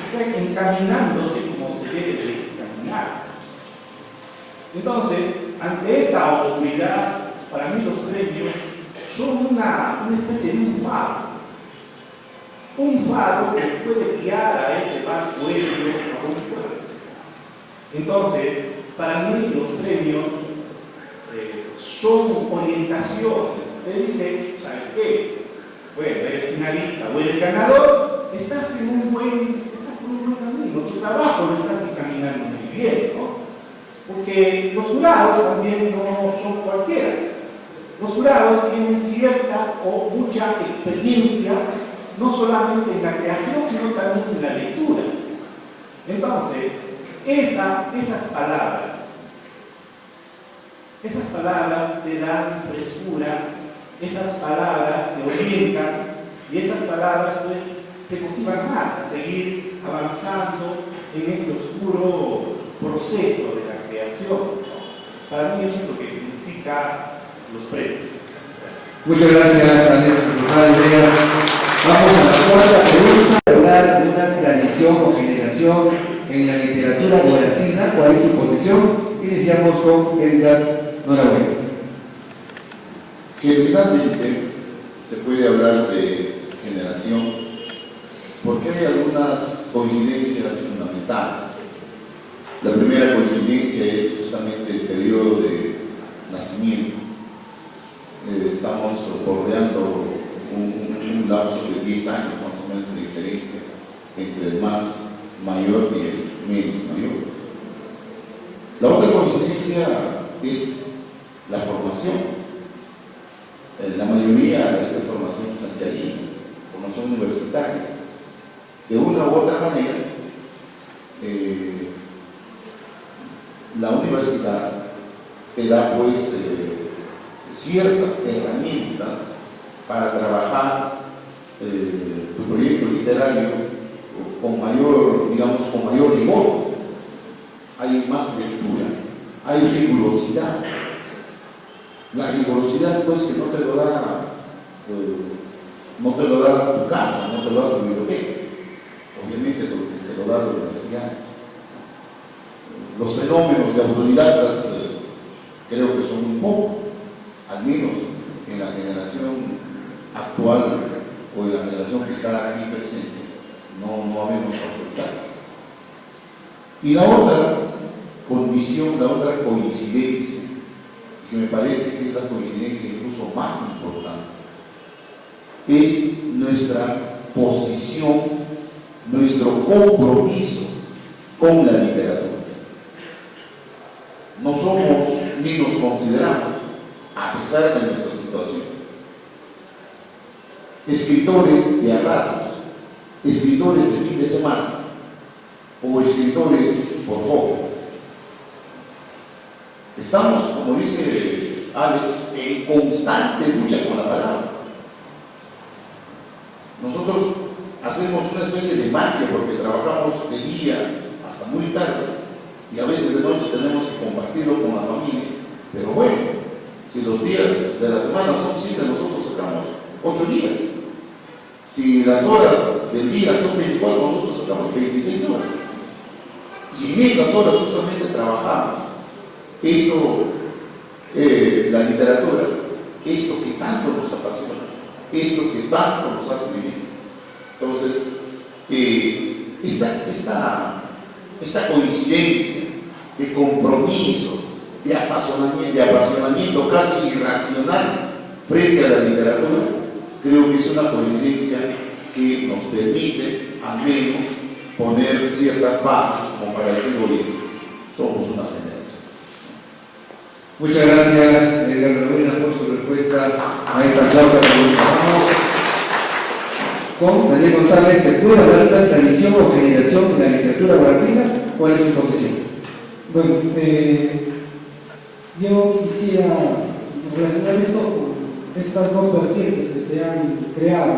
está encaminándose como se debe de caminar. Entonces, ante esta oscuridad, para mí los premios son una especie de un faro que puede guiar a este barco ebrio a un puerto. Entonces, para mí los premios son orientación. Te dice, ¿sabes qué? Bueno, eres finalista o eres ganador, estás por un buen camino, tu trabajo lo estás encaminando muy bien, ¿no? Porque los jurados también no son cualquiera. Los jurados tienen cierta o mucha experiencia, no solamente en la creación, sino también en la lectura. Entonces, esas palabras te dan frescura, esas palabras te orientan y esas palabras pues, te motivan más a seguir avanzando en este oscuro proceso de la creación. Para mí eso es lo que significa los premios. Muchas gracias, Alex. Vamos a la cuarta pregunta, hablar de una tradición o generación en la literatura guaracina. ¿Cuál es su posición? Iniciamos con Edgar Norabuena. Generalmente se puede hablar de generación porque hay algunas coincidencias fundamentales. La primera coincidencia es justamente el periodo de nacimiento. Estamos bordeando un lapso de 10 años más o menos de diferencia entre el más mayor y el menos mayor. La otra coincidencia es la formación. La mayoría de esta formación es santiaguina, formación universitaria. De una u otra manera, la universidad te da pues ciertas herramientas para trabajar tu proyecto literario con mayor rigor. Hay más lectura, hay rigurosidad. La rigurosidad pues que no te lo da tu casa, no te lo da tu biblioteca, obviamente te lo da la universidad. Los fenómenos de autodidactas creo que son muy pocos, al menos en la generación actual o en la generación que está aquí presente, no habemos autodidactas. Y la otra condición, la otra coincidencia, que me parece que es la coincidencia incluso más importante, es nuestra posición, nuestro compromiso con la literatura. No somos ni nos consideramos, a pesar de nuestra situación, escritores de a ratos, escritores de fin de semana o escritores por hobby. Estamos, como dice Alex, en constante lucha con la palabra. Nosotros hacemos una especie de magia porque trabajamos de día hasta muy tarde y a veces de noche tenemos que compartirlo con la familia. Pero bueno, si los días de la semana son 7, nosotros sacamos 8 días. Si las horas del día son 24, nosotros sacamos 26 horas. Y en esas horas justamente trabajamos. Esto, la literatura, esto que tanto nos apasiona, esto que tanto nos hace vivir. Entonces, esta coincidencia de compromiso, de apasionamiento casi irracional frente a la literatura, creo que es una coincidencia que nos permite al menos poner ciertas bases como para decir, oye, somos una generación. Muchas gracias, Edgar Molina, por su respuesta a esta cuarta pregunta. Vamos con Daniel González. ¿Se puede hablar de una tradición o generación de la literatura guarancina? ¿Cuál es su posición? Bueno, yo quisiera relacionar esto con estas dos vertientes que se han creado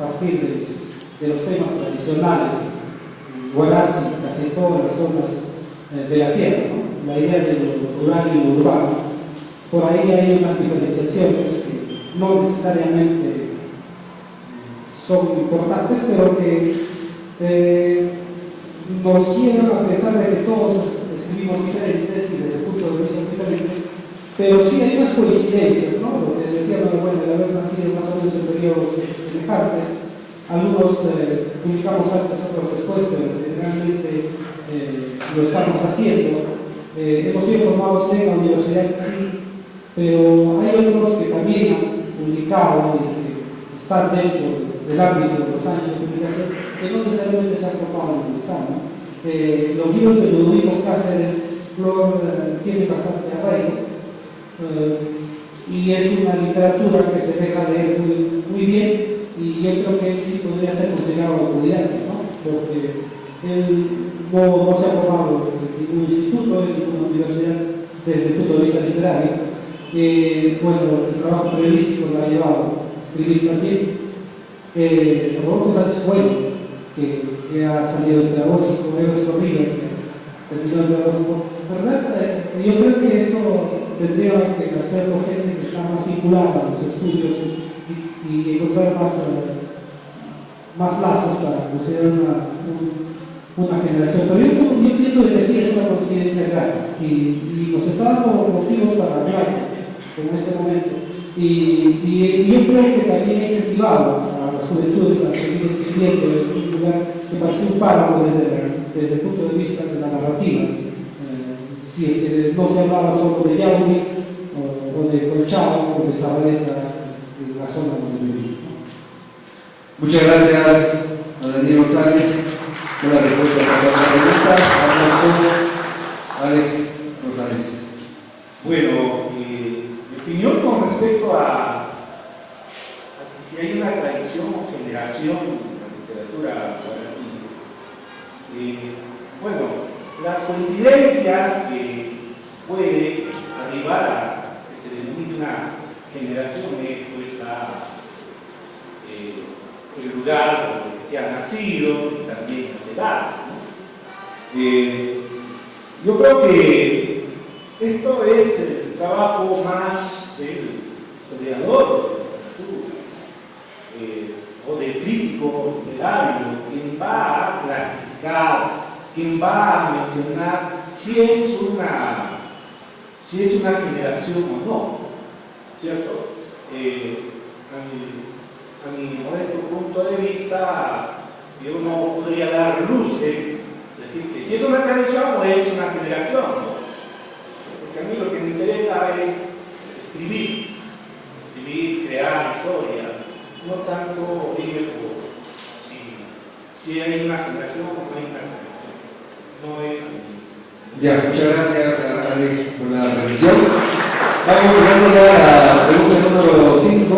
a partir de los temas tradicionales, Huaraz y casi todas las zonas de la sierra, ¿no? La idea de lo rural y lo urbano. Por ahí hay unas diferenciaciones que no necesariamente son importantes, pero que nos llevan a pensar de que todos escribimos diferentes y desde puntos de vista diferentes, pero sí hay unas coincidencias, ¿no? Lo que decía Manuel, de haber nacido más o menos en periodos semejantes. Algunos publicamos antes, otros después, pero generalmente lo estamos haciendo. Hemos sido formados en la universidad, sí, pero hay otros que también han publicado y que están dentro del ámbito de los años de publicación, que no necesariamente se han formado en el examen. Los libros de Ludovico Cáceres Flor tienen bastante arraigo, y es una literatura que se deja leer muy bien, y yo creo que él sí podría ser considerado autodidacta, ¿no? Porque él no se ha formado en ningún instituto, en ninguna universidad desde el punto de vista literario. Bueno, el trabajo periodístico lo ha llevado a escribir también. Roberto Sánchez Bueno, que ha salido del pedagógico, Evo Zorrilla, que terminó el pedagógico. ¿Verdad? Yo creo que esto tendría que hacerlo gente que está más vinculada a los estudios y encontrar más lazos para considerar una generación. Pero yo pienso que sí es una coincidencia grande y nos está dando motivos para hablar en este momento. Y yo creo que también ha incentivado a las juventudes a seguir escribiendo en un lugar que parece un páramo desde el punto de vista de la narrativa. Si es que no se hablaba solo de Yauri o de Colchado o de Zabaleta en la zona donde vivimos. Muchas gracias a Daniel González por la respuesta a esta pregunta. Vamos con Alex Rosales. Bueno, mi opinión con respecto a si hay una tradición o generación en la literatura guaraní. Bueno, las coincidencias que puede arribar a que se denomine una generación, esto está el lugar donde se ha nacido y también las edades, ¿no? Yo creo que esto es el trabajo más del historiador de la literatura, o del crítico literario, quien va a clasificar, quien va a mencionar si es una generación o no, ¿cierto? A mi modesto punto de vista, yo no podría dar luces, decir que si es una tradición o es una generación, ¿no? Porque a mí lo que me interesa es escribir, crear historia, no tanto ir por si hay una generación o no hay una generación. No es. Ya, muchas gracias a Alex por la precisión. Vamos llegando ya a la pregunta número 5,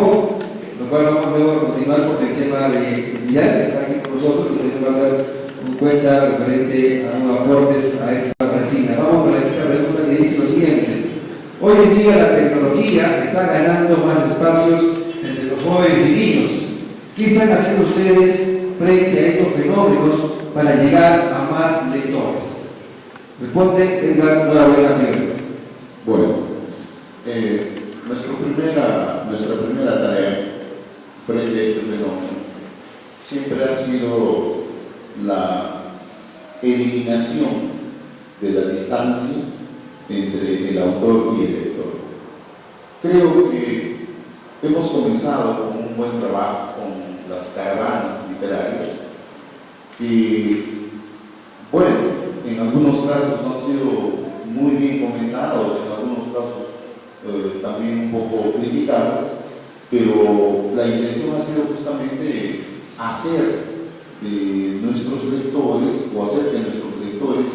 lo cual vamos luego a continuar con el tema de Vidal, que está aquí con nosotros, y usted va a dar un cuenta referente a los aportes a esta Brancina. Vamos con la quinta pregunta que dice lo siguiente. Hoy en día la tecnología está ganando más espacios entre los jóvenes y niños. ¿Qué están haciendo ustedes frente a estos fenómenos para llegar a más lectores? Responde Edgar Norabuena Figueroa. Bueno, nuestra primera tarea frente a este fenómeno siempre ha sido la eliminación de la distancia entre el autor y el lector. Creo que hemos comenzado con un buen trabajo con las caravanas literarias y, bueno, en algunos casos han sido muy bien comentados, en algunos casos también un poco criticados, pero la intención ha sido justamente hacer de nuestros lectores o hacer que nuestros lectores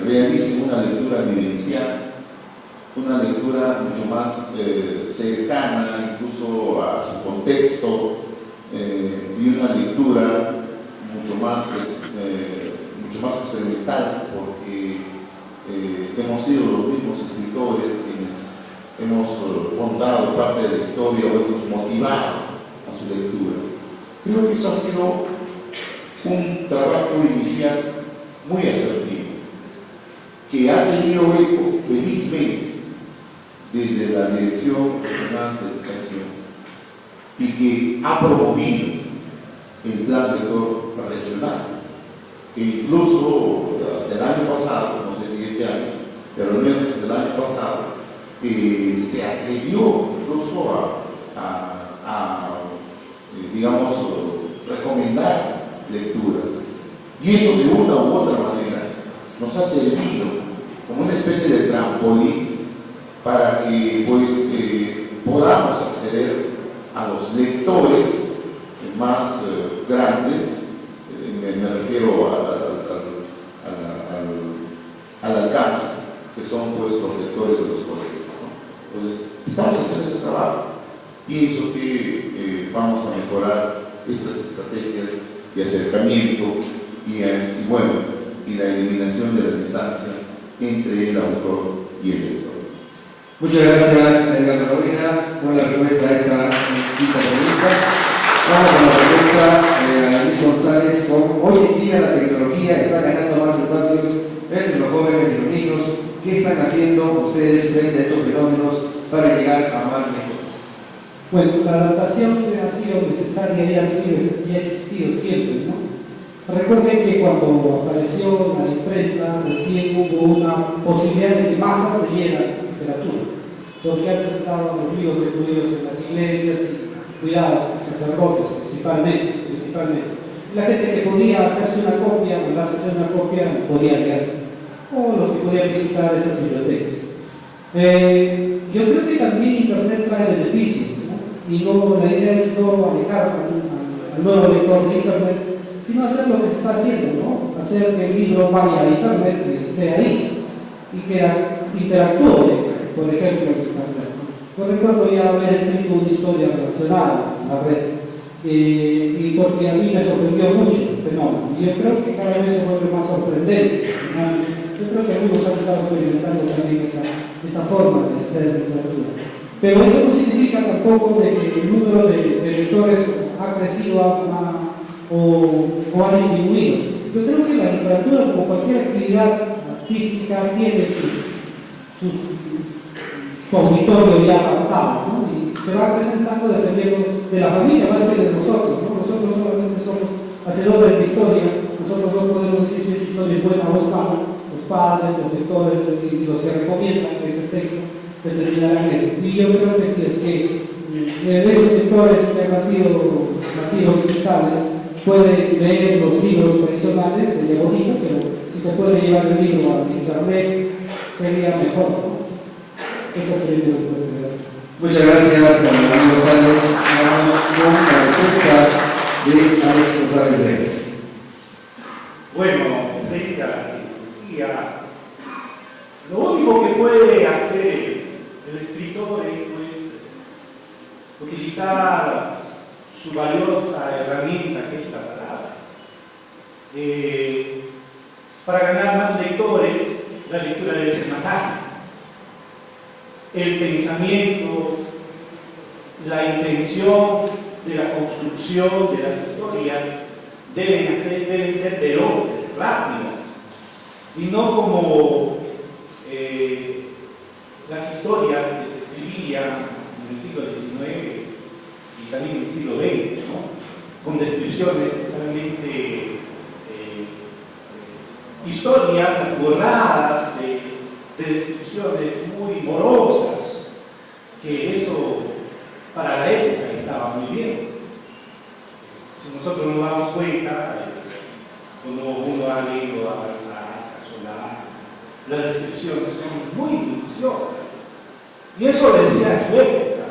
realicen una lectura vivencial, una lectura mucho más cercana incluso a su contexto y una lectura mucho más experimental, porque hemos sido los mismos escritores quienes hemos contado parte de la historia o hemos motivado a su lectura. Creo que eso ha sido un trabajo inicial muy asertivo, que ha tenido eco, felizmente, desde la Dirección Regional de Educación y que ha promovido el Plan Lector Regional, que incluso hasta el año pasado, no sé si este año, pero al menos hasta el año pasado, se atrevió incluso digamos, recomendar lecturas. Y eso de una u otra manera nos ha servido como una especie de trampolín para que pues, podamos acceder a los lectores más grandes, me refiero al alcance, que son pues, los lectores de los colegios, ¿no? Entonces, estamos haciendo ese trabajo. Pienso que vamos a mejorar estas estrategias de acercamiento y la eliminación de la distancia entre el autor y el lector. Muchas gracias, Edgar Norabuena, por la respuesta a esta quinta pregunta. Vamos con la respuesta de Adil González. Hoy en día la tecnología está ganando más espacios entre los jóvenes y los niños. ¿Qué están haciendo ustedes frente a estos fenómenos para llegar a más lectores? Bueno, la adaptación ha sido necesaria y ha existido siempre, ¿no? Recuerden que cuando apareció la imprenta, recién hubo una posibilidad de que masas leyeran literatura, porque antes estaban los libros recluidos en las iglesias y cuidados, sacerdotes principalmente. La gente que podía hacerse una copia, mandarse a hacer una copia, podía leer, o los que podían visitar esas bibliotecas. Yo creo que también Internet trae beneficios, ¿no? Y la idea es no alejar al nuevo lector de Internet, sino hacer lo que se está haciendo, ¿no? Hacer que el libro vaya a Internet y esté ahí y que interactúe, por ejemplo, en Internet. Yo recuerdo ya haber escrito una historia relacionada en la red y porque a mí me sorprendió mucho el fenómeno y yo creo que cada vez se vuelve más sorprendente. Yo creo que algunos han estado experimentando también esa forma de hacer literatura. Pero eso no significa tampoco de que el número de lectores ha crecido o ha disminuido. Yo creo que la literatura, como cualquier actividad artística, tiene su auditorio ya adaptado, ¿no? Y se va presentando dependiendo de la familia más que de nosotros, ¿no? Nosotros solamente somos hacedores de historia, nosotros no podemos decir si esa historia es buena o es mala. Los padres, los lectores y los que recomiendan ese texto determinarán eso. Y yo creo que si es que esos lectores que han sido nativos digitales pueden leer los libros tradicionales, sería bonito, pero si se puede llevar el libro a Internet sería mejor, ¿no? Esa sería mi respuesta. Muchas gracias a Adil González. Vamos con la respuesta de Adil González Pérez. Bueno, frente a la tecnología, lo único que puede hacer el escritor es pues, utilizar su valiosa herramienta que es la palabra. Para ganar más lectores, la lectura debe ser más ágil. El pensamiento la intención de la construcción de las historias deben ser veloces, rápidas, y no como las historias que se escribían en el siglo XIX y también en el siglo XX, ¿no? Con descripciones totalmente historias borradas de descripciones muy morosas, que eso para la época estaba muy bien. Si nosotros nos damos cuenta, cuando uno ha leído a Balzac, a Solá, las descripciones son muy minuciosas. Y eso obedecía a su época.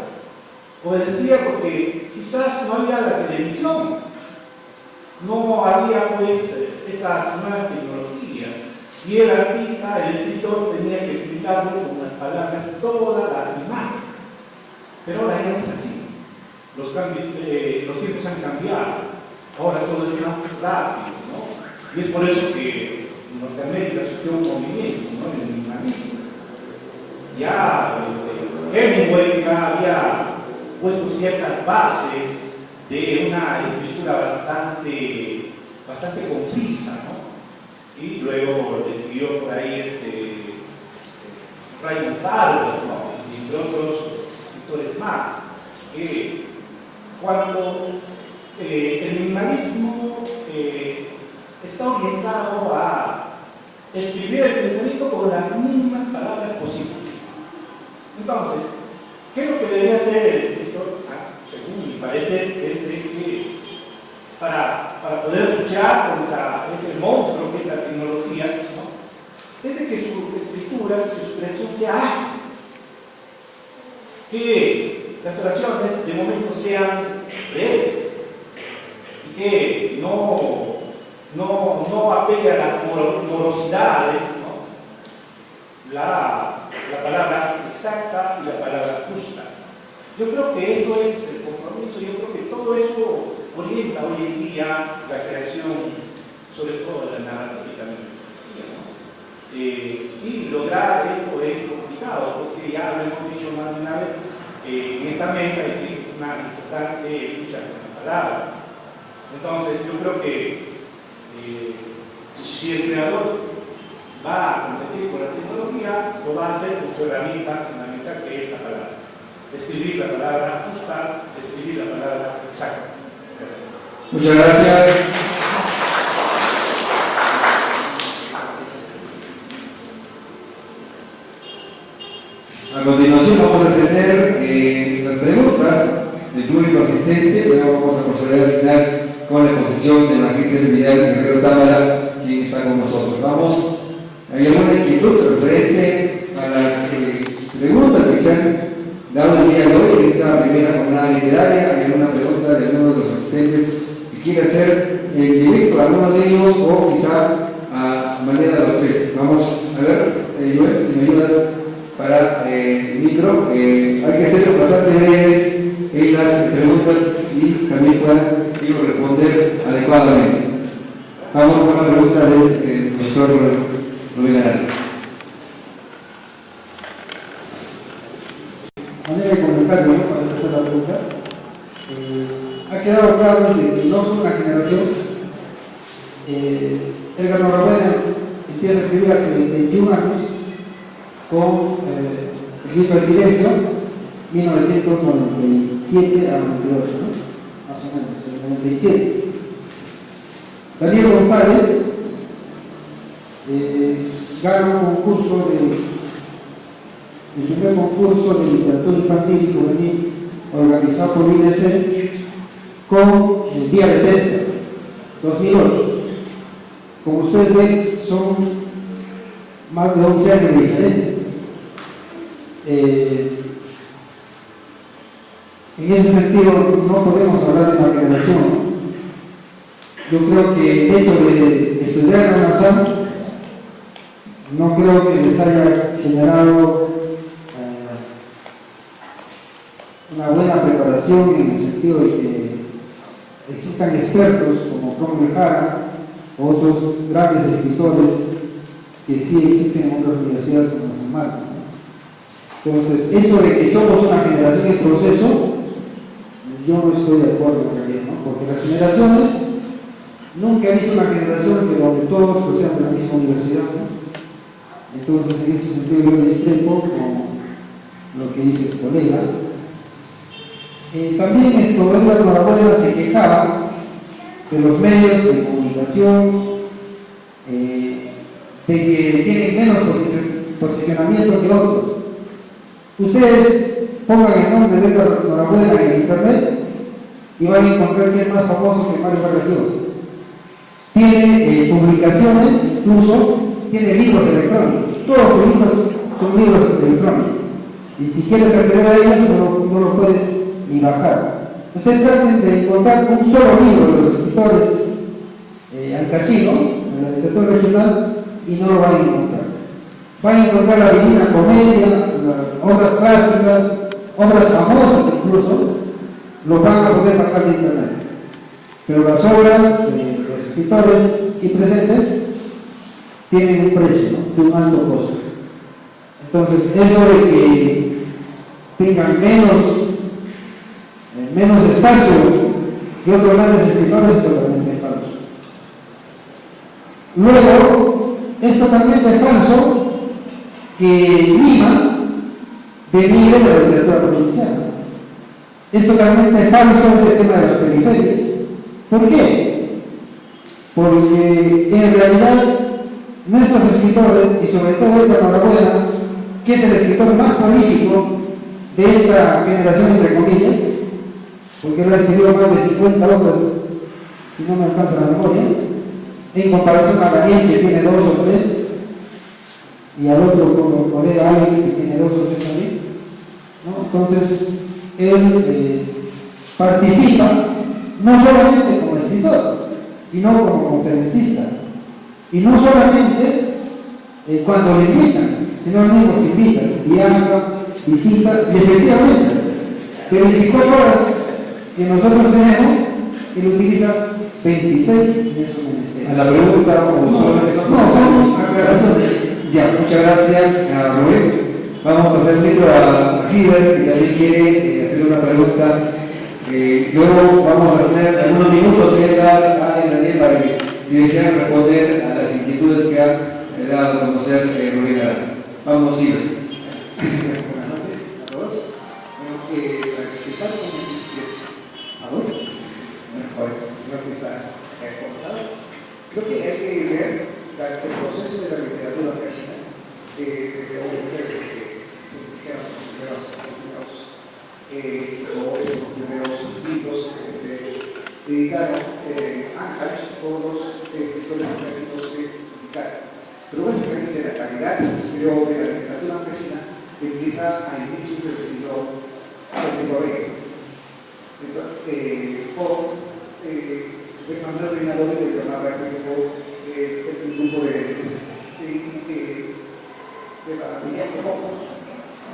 Obedecía porque quizás no había la televisión, no había pues estas nuevas tecnologías. Y el artista, el escritor, tenía que explicarlo con las palabras toda la imagen. Pero ahora ya no es así. Los tiempos han cambiado. Ahora todo es más rápido, ¿no? Y es por eso que en Norteamérica surgió un movimiento, ¿no? El minimalismo. Ya Hemingway ya había puesto ciertas bases de una escritura bastante concisa, ¿no? Y luego le siguió por ahí Raymond Carver, ¿no? Y entre otros escritores más, que cuando el minimalismo está orientado a escribir el pensamiento con las mínimas palabras posibles. Entonces, ¿qué es lo que debería hacer el escritor? Según mi parecer, es de que para poder luchar contra ese monstruo que es la tecnología, ¿no? Es de que su escritura, su expresión sea ágil, que las oraciones de momento sean breves y que no apegue a las morosidades, ¿no? La palabra exacta y la palabra justa. Yo creo que eso es el compromiso, yo creo que todo eso orienta hoy en día la creación, sobre todo de la narrativa, ¿no? Y lograr esto es complicado, porque ya lo hemos dicho más de una vez, en esta mesa hay una incesante lucha con la palabra. Entonces yo creo que si el creador va a competir con la tecnología, lo va a hacer con su herramienta fundamental, que es la palabra. Escribir la palabra justa, escribir la palabra exacta. Gracias. Muchas gracias. A continuación vamos a tener las preguntas del público asistente, luego vamos a proceder al final con la exposición del magíster Vidal Guerrero Tábara, quien está con nosotros. Vamos, ¿hay alguna inquietud referente a las preguntas que se han dado el día de hoy en esta primera jornada literaria? ¿Hay alguna pregunta de alguno de los asistentes que quiera hacer en directo a alguno de ellos o quizá a manera de los tres? Vamos a ver, Joel, si me ayudas para el micro. Hay que hacerlo bastante breves en las preguntas y también puedan responder adecuadamente. Vamos con la pregunta del profesor Rubén Arana. Manera de comentario, ¿no? Para empezar la pregunta. Ha quedado claro que no son una generación. Edgar Norabuena empieza a escribir hace 21 años con El Rito del Silencio, 1997 a 98, ¿no? Más o menos, en 97. Daniel González gana un concurso el primer concurso de literatura infantil y juvenil organizado por INESE con el Día de Pesca 2008. Como ustedes ven, son más de 11 años de diferencia. En ese sentido, no podemos hablar de una generación. Yo creo que el hecho de estudiar en la UNASAM no creo que les haya generado una buena preparación en el sentido de que existan expertos como Cromwell Jara o otros grandes escritores que sí existen en otras universidades como la San Marcos, ¿no? Entonces, eso de que somos una generación en proceso, yo no estoy de acuerdo en realidad, ¿no? Porque las generaciones, nunca he visto una generación que donde todos pues, sean de la misma universidad, ¿no? Entonces, en ese sentido yo discrepo con lo que dice el colega. También Edgar Norabuena se quejaba de los medios de comunicación, de que tienen menos posicionamiento que otros. Ustedes pongan el nombre de Edgar Norabuena en internet y van a encontrar que es más famoso que Mario Vargas Llosa. Tiene publicaciones, incluso tiene libros electrónicos. Todos sus libros son libros electrónicos. Y si quieres acceder a ellos, no lo puedes ni bajar. Ustedes traten de encontrar un solo libro de los escritores alcacinos, en la literatura regional, y no lo van a encontrar. Van a encontrar la Divina Comedia, obras clásicas, obras famosas incluso, lo van a poder bajar de internet. Pero las obras de los escritores y presentes tienen un precio, ¿no? De un alto costo. Entonces, eso de que tengan menos espacio que otros grandes escritores es totalmente falso. Luego, es totalmente falso que Lima denigre de la literatura provincial. Es totalmente falso ese tema de las periferias. ¿Por qué? Porque en realidad nuestros escritores, y sobre todo Edgar Norabuena, que es el escritor más prolífico de esta generación, entre comillas, porque él ha escrito más de 50 obras, si no me alcanza la memoria, en comparación a Daniel, que tiene 2 o 3, y al otro colega Alex, que tiene 2 o 3 también, ¿no? Entonces, él participa no solamente como escritor, sino como conferencista. Y no solamente cuando le invitan, sino él mismo se invita, viaja, visita, y efectivamente, de 24 horas que nosotros tenemos, él utiliza 26 en esos ministerios. A la pregunta, como son aclaraciones. Ya, muchas gracias a Rubén. Vamos a pasar el micro a Giver, que también quiere hacer una pregunta. Luego vamos a tener algunos minutos que dar a Daniel para que, si desean responder a las inquietudes que ha dado a conocer Rubén Arana. Vamos, Giver. Buenas noches a todos. Para explicar cómo existe ahora, mejor, señor que está comenzado, creo que hay que ver el proceso de la literatura clásica desde que se iniciaron los primeros libros que se dedicaron a todos los escritores clásicos que publicaron. Pero básicamente la calidad, creo, de la literatura campesina empieza a inicios del siglo XX. Por Manuel Reinaldo le llamaba a este grupo el grupo de la Villa Comoco,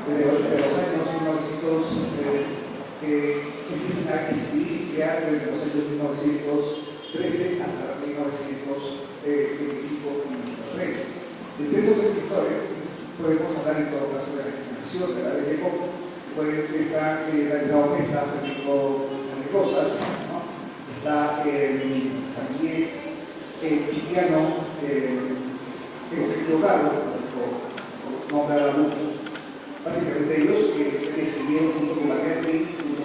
de los años 1900, empiezan a escribir y crear desde los años 1913 hasta 1925 y 1930. Entre estos escritores podemos hablar en todo caso de la generación de la Belle Époque, puede estar la Mesa, Federico Sanrosas, ¿no? Está también Chiquiano, Eugenio Garro, por nombrar a uno. Básicamente ellos escribieron junto con Margarita, junto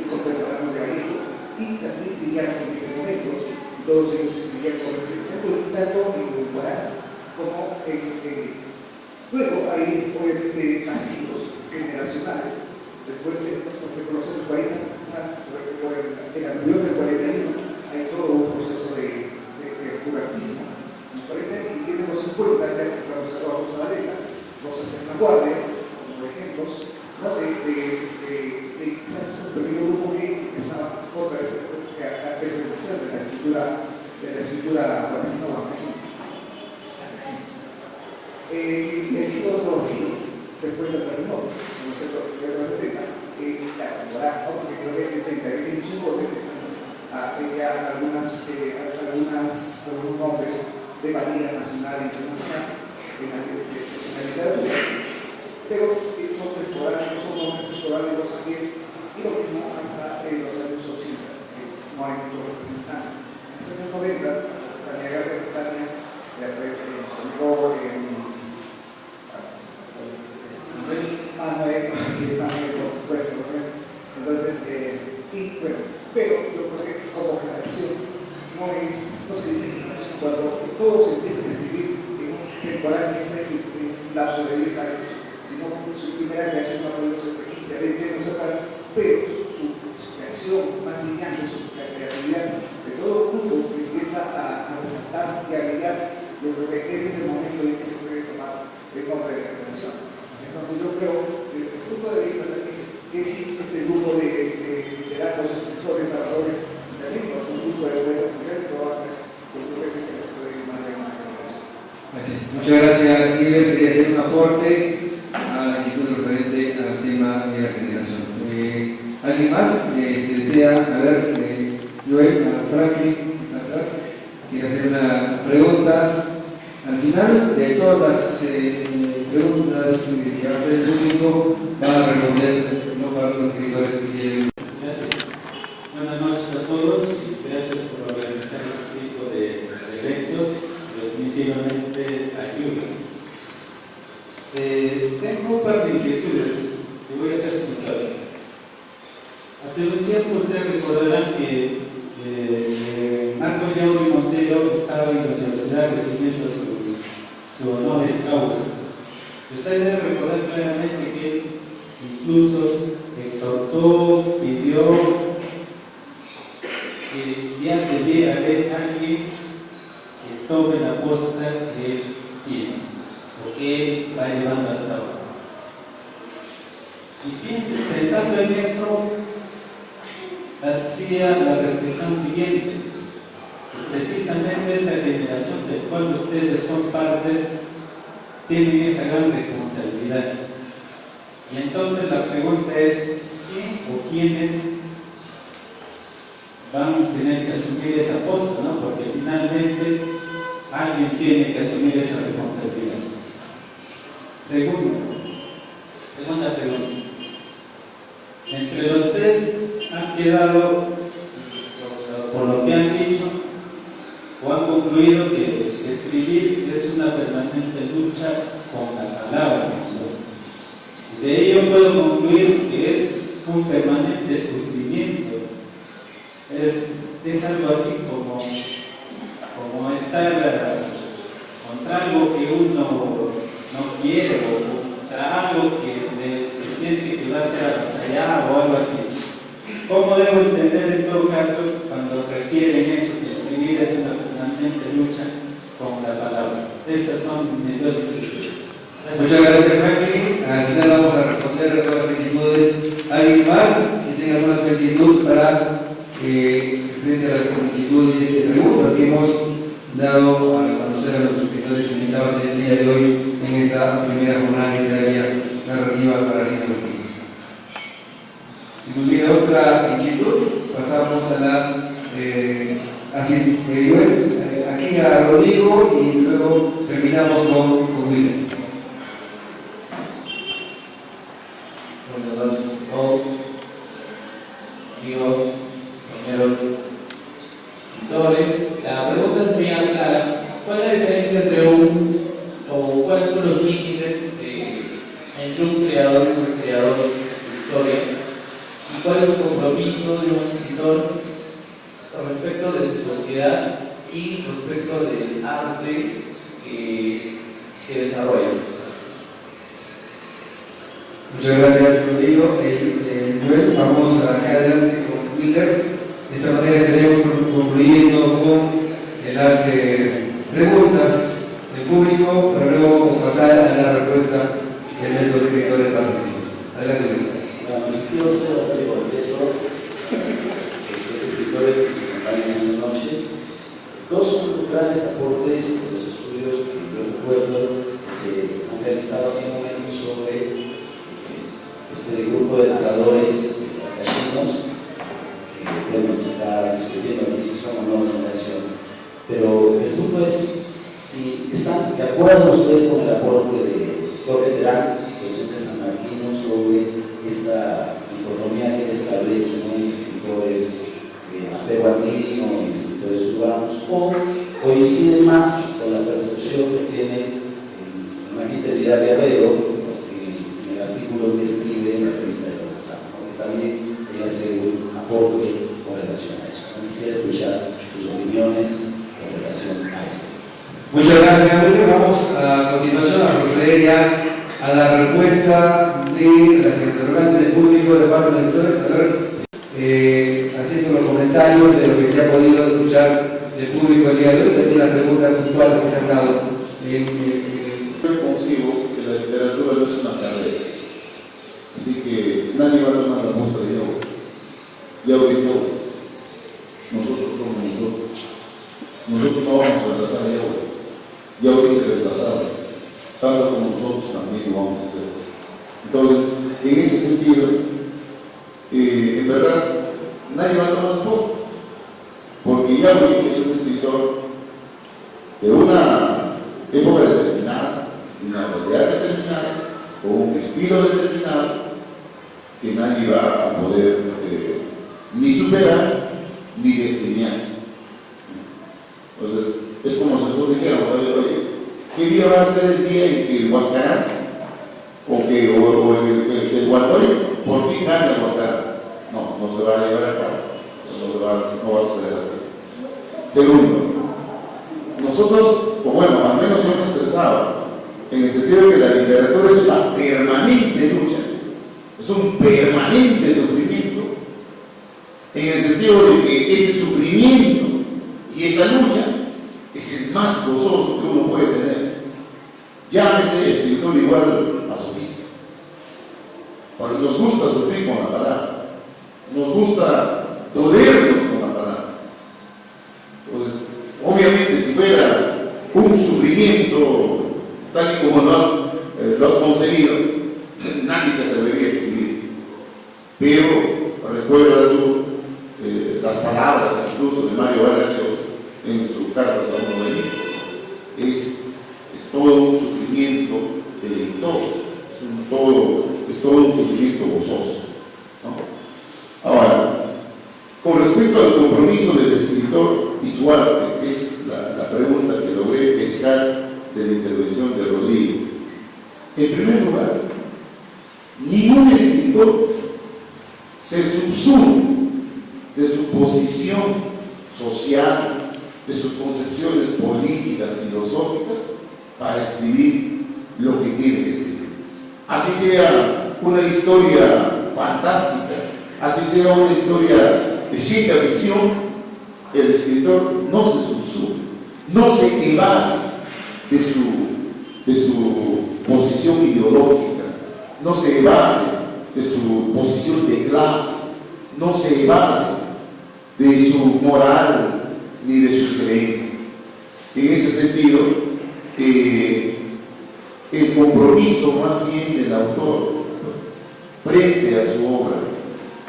con Fernando de Vallejo, y también vivían en ese momento. Todos ellos escribían con tanto en Huaraz como luego hay obviamente nacidos generacionales después de los 40, quizás por el anterior del 41 hay todo un proceso de pluralismo. En los 40 y vienen los 50 ya Carlos Zabaleta, Rosa Sernaguardia, como ejemplos, ¿no? de quizás un pequeño grupo que empezaba otra vez a pertenecer de la escritura campesina o campesina. Y el siglo otro vacío, después del terremoto, en los 70, porque creo que en 30 y 25 empiezan a crear algunos nombres de valía nacional e internacional en la literatura, pero son nombres esporádicos que y lo mismo hasta los años 80, que no hay muchos representantes. En los años 90, la Secretaría de Gran Bretaña nos obligó Manuel, por supuesto, ¿no? Entonces, y bueno, pero yo creo que como generación no se dice generación cuando todos empiezan a escribir temporalmente en un lapso de 10 años, sino su primera creación no puede ser de 15 a 20 años atrás, pero su creación más lineal, su creatividad de todo el mundo empieza a resaltar y a brillar. Yo creo que ese es el momento en que se puede tomar el nombre de la generación. Entonces yo creo, desde el punto de vista también, que sí, este grupo de literatos, escritores, narradores, también con un grupo de buenas intelectuales, yo creo que sí se puede llamar de una generación. Muchas gracias, Iber. Quería hacer un aporte a la inquietud referente al tema de la generación. ¿Alguien más? Si desea, a ver, Joel, a Franklin, está atrás, quiere hacer una pregunta. Al final de todas las preguntas que va a hacer el público, van a responder, no para los escritores que quieren. Gracias. Buenas noches a todos y gracias por organizar este tipo de eventos. Definitivamente ayuda. Tengo un par de inquietudes que voy a hacer simultáneamente. Hace un tiempo ustedes recordarán que Marco León Montero estaba en la universidad recibiendo su honor de causa. Ustedes deben recordar claramente que él incluso exhortó, pidió que ya debiera haber alguien que tome la posta que él tiene, o que él va llevando hasta ahora. Y pensando en eso, hacía la reflexión siguiente: precisamente esta generación del cual ustedes son parte tienen esa gran responsabilidad. Y entonces la pregunta es: ¿quién o quiénes van a tener que asumir esa posta, ¿no? Porque finalmente alguien tiene que asumir esa responsabilidad. Segunda pregunta. Entre los tres han quedado, por lo que han dicho, o han concluido que escribir es una permanente lucha con la palabra. De ello puedo concluir que es un permanente sufrimiento. Es algo así como estar contra algo que uno no quiere, o contra algo que se siente que va a ser avasallado o algo así. ¿Cómo debo entender en todo caso cuando requieren eso, que escribir es una permanente lucha con la palabra? Esas son mis dos inquietudes. Muchas gracias, Franklin. Al final vamos a responder a todas las inquietudes. ¿Alguien más que tenga alguna otra inquietud para frente a las inquietudes y preguntas que hemos dado a conocer a los escritores invitados el día de hoy en esta primera jornada literaria narrativa para ciencias políticas? Si no hubiera otra inquietud, pasamos a la aquí a Rodrigo y luego terminamos con William. Buenas noches a todos, amigos, compañeros, escritores. La pregunta es muy clara. ¿Cuál es la diferencia entre cuáles son los límites entre un creador y un creador de historias? ¿Y cuál es el compromiso de un escritor respecto de su sociedad y respecto del arte que desarrolla? Muchas gracias, Rodrigo. Joel, vamos acá adelante con Willer. De esta manera estaremos concluyendo con las preguntas del público, para luego pasar a la respuesta del método de escritores para los escritores. Adelante, Willer. Yo soy Rodrigo Alberto, los escritores que nos acompañan esta noche. Dos son los grandes aportes de los estudios que yo recuerdo que se han realizado hace un momento sobre este grupo de narradores cachinos que bueno, se está discutiendo aquí si son o no generación. Pero el punto es si están de acuerdo ustedes con el aporte de Jorge Terán, docente sanmarquino sobre esta dicotomía que él establece, ¿no?, en escritores apego andino y escritores urbanos, o coincide más con la percepción que tiene el magíster Vidal Guerrero en el artículo que escribe en la revista de la San, ¿no?, que también ella hace un aporte con relación a eso. ¿No? Quisiera escuchar sus opiniones con relación a esto. Muchas gracias, Julio. Vamos a continuación a proceder ya a la respuesta de las interrogantes del público de parte de los lectores. A ver, haciendo los comentarios de lo que se ha podido escuchar del público el día de hoy, también la pregunta puntual que se han dado. Yo consigo que la literatura no es una carrera, así que nadie va a tomar la muestra de yoga. Yoga es yoga. Nosotros somos nosotros. Nosotros no vamos a reemplazar a yoga. Yoga es reemplazable. Tanto como nosotros también lo vamos a hacer. Entonces, en ese sentido, en verdad, nadie va a tomar su voz, porque Yahweh es un escritor de una época determinada, una realidad determinada, o un estilo determinado, que nadie va a poder ni superar ni destinar. Entonces, es como si nosotros dijéramos, oye, ¿qué día va a ser el día en que el Huascarán o el Guatoy por fin gane el Huascarán? No se va a llevar a cabo. No va a suceder así. Segundo, nosotros, o bueno, al menos yo me expresaba, en el sentido de que la literatura es una permanente lucha, es un permanente sufrimiento, en el sentido de que ese sufrimiento y esa lucha es el más gozoso que uno puede tener. Llámese escritor igual masoquista, porque nos gusta sufrir con la palabra, nos gusta dolernos con la palabra. Entonces, obviamente, si fuera un sufrimiento tal y como lo has conseguido, nadie se atrevería a escribir. Pero recuerda tú las palabras incluso de Mario Vargas Llosa en sus cartas a un novelista. Es todo un sufrimiento deleitoso, es todo un sufrimiento gozoso, ¿no? Ahora, con respecto al compromiso del escritor y su arte, que es la pregunta que logré pescar de la intervención de Rodrigo. En primer lugar, ningún escritor se subsume de su posición social, de sus concepciones políticas, filosóficas, para escribir lo que tiene que escribir. Así sea una historia fantástica, así sea una historia de ciencia ficción, el escritor no se subsume, no se evade de su posición ideológica, no se evade de su posición de clase, no se evade de su moral ni de sus creencias. En ese sentido, el compromiso más bien del autor frente a su obra,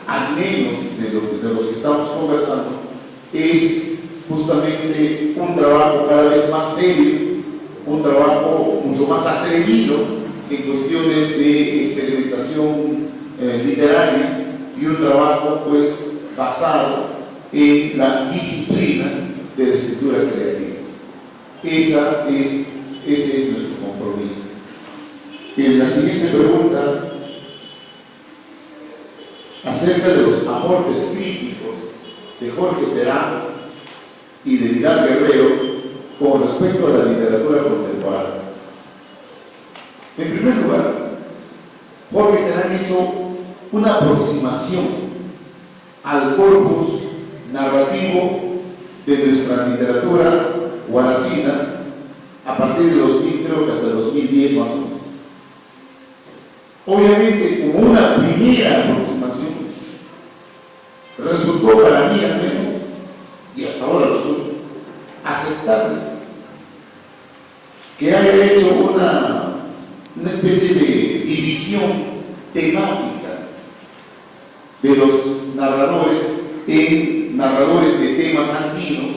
al menos de los que estamos conversando, es justamente un trabajo cada vez más serio, un trabajo mucho más atrevido en cuestiones de experimentación literaria, y un trabajo pues basado en la disciplina de la escritura creativa. Ese es nuestro compromiso. En la siguiente pregunta, acerca de los aportes críticos de Jorge Terán y de Vidal Guerrero con respecto a la literatura contemporánea. En primer lugar, Jorge Terán hizo una aproximación al corpus narrativo de nuestra literatura guaracina a partir de 2000, creo que hasta 2010 más o menos. Obviamente, como una primera aproximación, resultó para mí al menos, y hasta ahora resulta, aceptable que haya hecho una especie de división temática de los narradores en narradores de temas andinos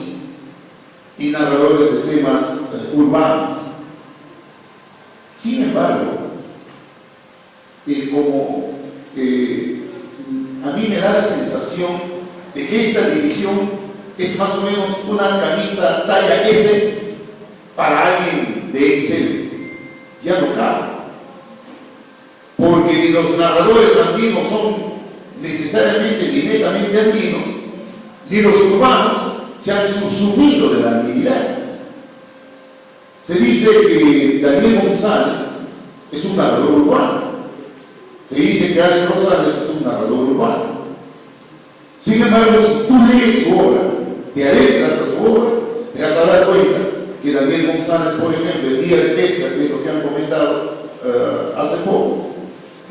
y narradores de temas urbanos. Sin embargo, como a mí me da la sensación de que esta división es más o menos una camisa talla S para alguien de XL. Ya no cabe. Porque ni los narradores andinos son necesariamente ni netamente andinos, ni los urbanos se han subsumido de la andinidad. Se dice que Daniel González es un narrador urbano. Se dice que Alex Rosales es un narrador urbano. Sin embargo, si tú lees su obra, te adentras a su obra, te vas a dar cuenta que Daniel González, por ejemplo, el día de pesca, que es lo que han comentado hace poco,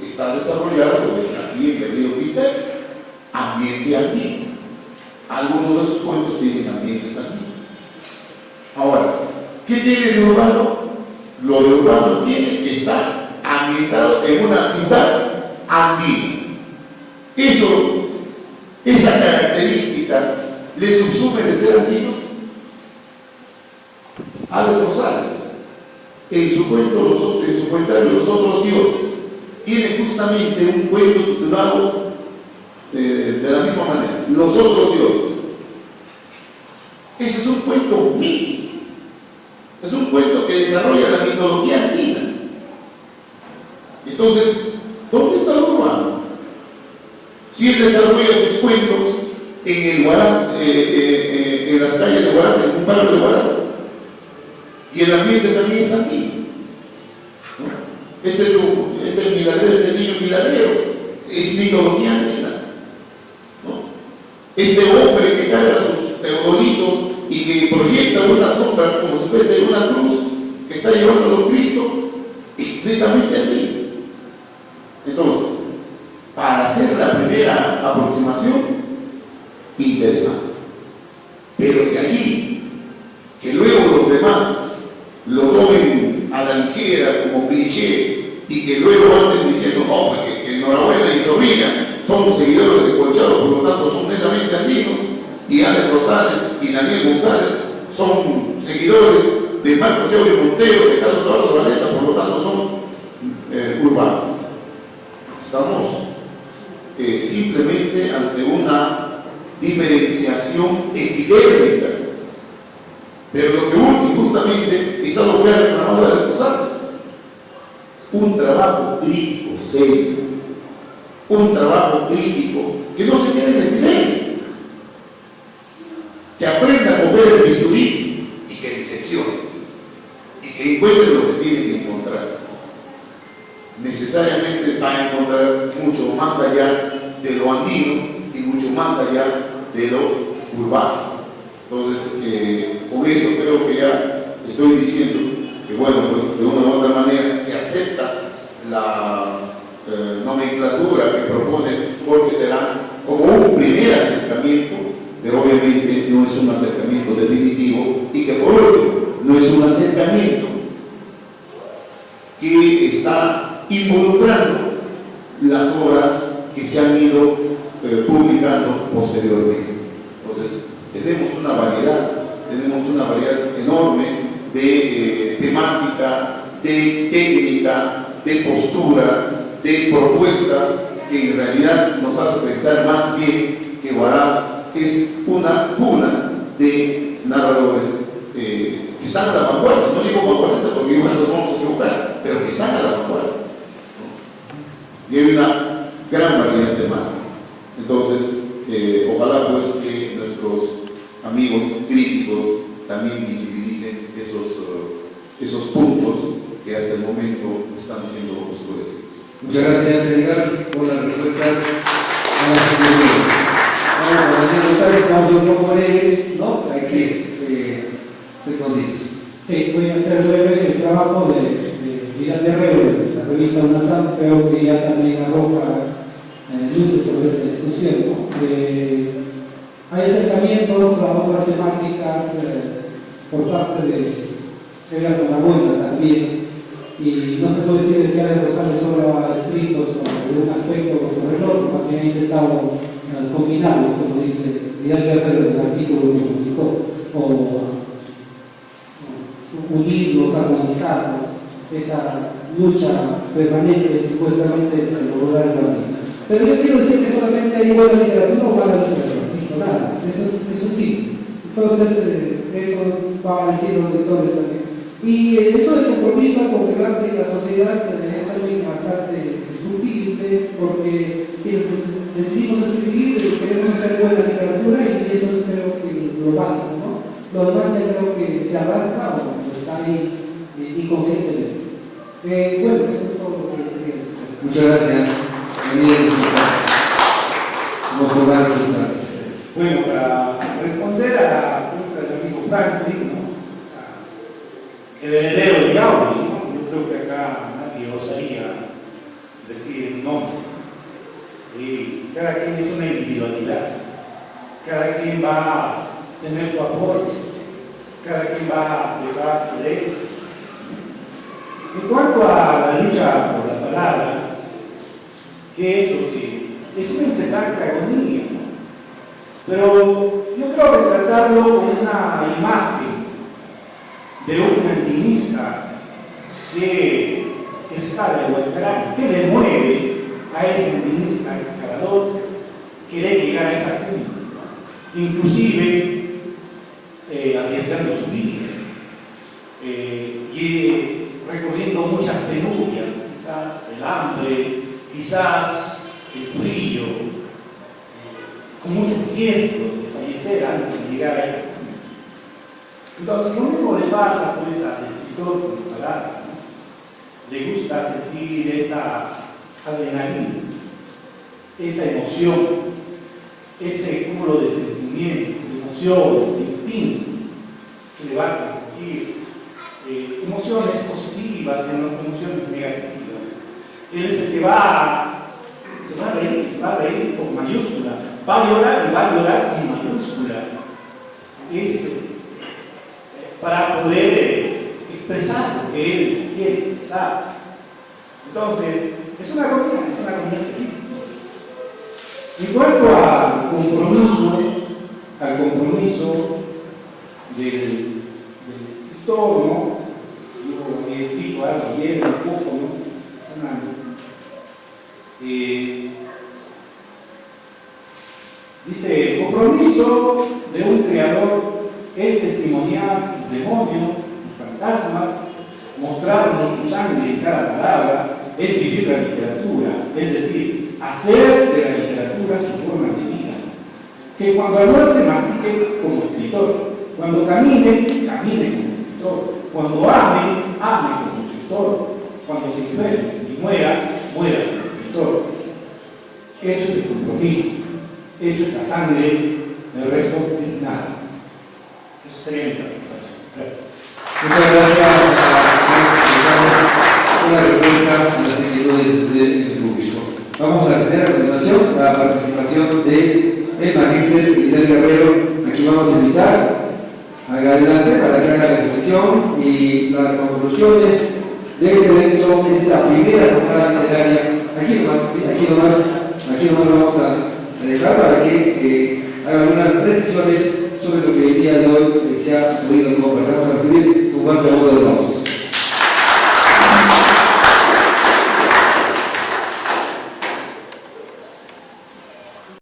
está desarrollado aquí en el río Quité, ambiente andino. Algunos de sus cuentos tienen ambientes andinos. Ahora, ¿qué tiene de urbano? Lo de urbano tiene que estar ambientado en una ciudad andina. Esa característica le subsume de ser andino. Alex Rosales, en su cuentario Los Otros Dioses, tiene justamente un cuento titulado de la misma manera, Los Otros Dioses. Ese es un cuento mítico. Es un cuento que desarrolla la mitología andina. Entonces, ¿dónde está lo urbano? Si él desarrolla sus cuentos en en las calles de Huaraz, en un barrio de Huaraz, y el ambiente también es andino. Este niño milagrero es mitología andina. Este hombre que carga sus teodolitos y que proyecta una sombra como si fuese una cruz que está llevando a Cristo, es netamente andino. Entonces, para hacer la primera aproximación, interesante. Pero de allí, que luego los demás lo tomen a la ligera como cliché y que luego anden diciendo, no, que enhorabuena y sobrina, somos seguidores de Colchado, por lo tanto son netamente andinos, y Alex Rosales y Daniel González son seguidores de Marcos Eulio Montero, de Carlos Eduardo Valeta, por lo tanto son urbanos. Estamos simplemente ante una diferenciación epidémica. Pero lo que urge justamente es algo que ha reclamado Alex Rosales: un trabajo crítico serio, un trabajo crítico que no se quede en epidemias, que aprenda a mover el bisturí y que diseccione y que encuentre lo que tiene que encontrar. Necesariamente va a encontrar mucho más allá de lo andino y mucho más allá de lo urbano. Entonces, con eso creo que ya estoy diciendo que, bueno, pues de una u otra manera se acepta la nomenclatura que propone Jorge Terán como un primer acercamiento, pero obviamente no es un acercamiento definitivo, y que por último no es un acercamiento que está involucrando las obras que se han ido publicando posteriormente. Entonces, tenemos una variedad enorme de temática, de técnica, de posturas, de propuestas, que en realidad nos hace pensar más bien que Huaraz es una cuna de narradores que están a la vanguardia. No digo vanguardia porque igual nos vamos a equivocar, pero que están a la vanguardia, ¿no? Y hay una gran variedad de temáticas. Entonces, ojalá pues que nuestros amigos críticos también visibilicen esos puntos que hasta el momento están siendo oscurecidos. Muchas gracias, Edgar, por las respuestas a las preguntas. Bueno, vamos a ser un poco breves, ¿no? Hay que ser concisos. Sí, voy a hacer breve el trabajo de Vidal Guerrero, de la revista UNASAM. Creo que ya también arroja luces sobre esta discusión, ¿no? Hay acercamientos a otras temáticas por parte de Edgar Norabuena también, y no se puede decir que Alex Rosales solo ha escrito sobre un aspecto sobre el otro, más bien ha intentado combinarlos, como dice Vidal Guerrero en el artículo que publicó, o unirlos, armonizarlos. Esa lucha permanente supuestamente entre lo rural y lo urbano. Pero yo quiero decir que solamente hay buena literatura o mala literatura, listo, nada, eso sí. Entonces, eso va a decir los lectores también. Y eso del compromiso con el arte y la sociedad es también bastante discutible, porque quienes decidimos escribir queremos hacer buena literatura y eso es creo que lo básico, ¿no? Lo demás creo que se arrastra o está ahí inconscientemente. Bueno, eso es todo lo que quería decir. Muchas gracias. Bueno, para responder a la pregunta del amigo Franklin, ¿no? El heredero de Gaudí, ¿no? Yo creo que acá nadie osaría decir un nombre. Y cada quien es una individualidad, cada quien va a tener su aporte, cada quien va a dejar su ley. En cuanto a la lucha por la palabra, que es lo que es una incesante agonía, ¿no? Pero yo creo que tratarlo como una imagen de un alpinista que está de Huascarán, que le mueve a ese alpinista escalador querer llegar a esa cumbre, inclusive arriesgando su vida, y recorriendo muchas penurias, quizás el hambre, quizás el frío, con muchos riesgos de fallecer antes de llegar a esa cumbre. Entonces, lo mismo le pasa pues al escritor con palabras, ¿no? Le gusta sentir esa adrenalina, esa emoción, ese cúmulo de sentimientos, de emoción, de instinto que le va a transmitir emociones positivas y emociones negativas. Él es el que se va a reír con mayúscula, va a llorar y va a llorar con mayúscula. Es para poder expresar lo que él quiere expresar. Entonces, es una comunidad feliz. En cuanto al compromiso del escritor, ¿no? Yo explico algo ayer un poco, ¿no? Dice, el compromiso de un creador es testimoniar sus demonios, sus fantasmas, mostrarnos su sangre en cada palabra, es vivir la literatura, es decir, hacer de la literatura su forma de vida. Que cuando almuerce mastique como escritor, cuando camine, camine como escritor, cuando ame, ame como escritor, cuando se enferme y muera, muera como escritor. Eso es el compromiso, eso es la sangre, el resto es nada. Eso sería mi participación. Gracias. Muchas gracias por la respuesta a las inquietudes del público. Vamos a tener a continuación la participación del magíster Miguel Guerrero, a quien vamos a invitar adelante para que haga la exposición y las conclusiones de este evento, esta primera jornada literaria. Aquí nomás lo vamos a dejar para que haga algunas precisiones sobre lo que el día de hoy se ha podido conversar. Vamos a recibir un fuerte aplauso de aplausos.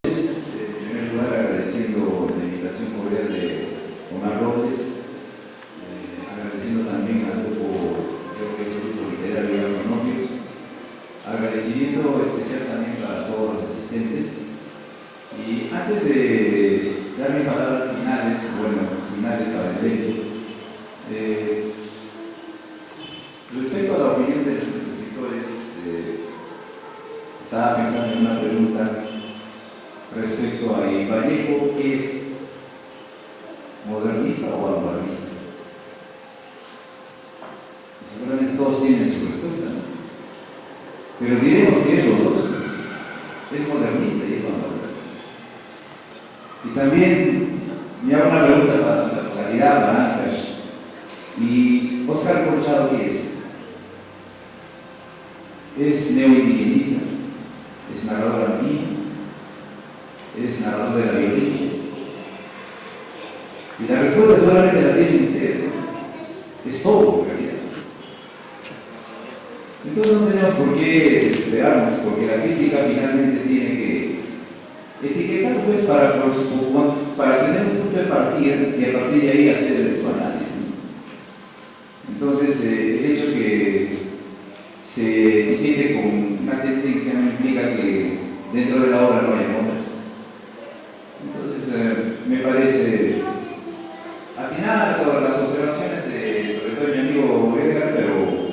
En primer lugar, agradeciendo la invitación cordial de Omar López, agradeciendo también al grupo, creo que es el grupo literario Económicos, agradecimiento especial también para todos los asistentes. Y antes de dar mi palabra finales para el evento, respecto a la opinión de nuestros escritores, estaba pensando en una pregunta respecto a Vallejo, ¿qué es modernista o vanguardista? Seguramente todos tienen su respuesta, ¿no? Pero diremos que es los dos, es modernista y es vanguardista. Y también me hago una pregunta para nuestra localidad, para Ancash. ¿Y Óscar Corchado qué es? ¿Es neoindigenista? ¿Es narrador antiguo? ¿Es narrador de la violencia? Y la respuesta solamente la tienen ustedes, ¿no? Es todo, en realidad. Entonces no tenemos por qué desesperarnos, porque la crítica finalmente tiene que etiquetar pues para tener un punto de partida y a partir de ahí hacer su análisis. Entonces el hecho que se etiquete con una tendencia no implica que dentro de la obra no haya otras. Entonces me parece atinar sobre las observaciones sobre todo de mi amigo Edgar, pero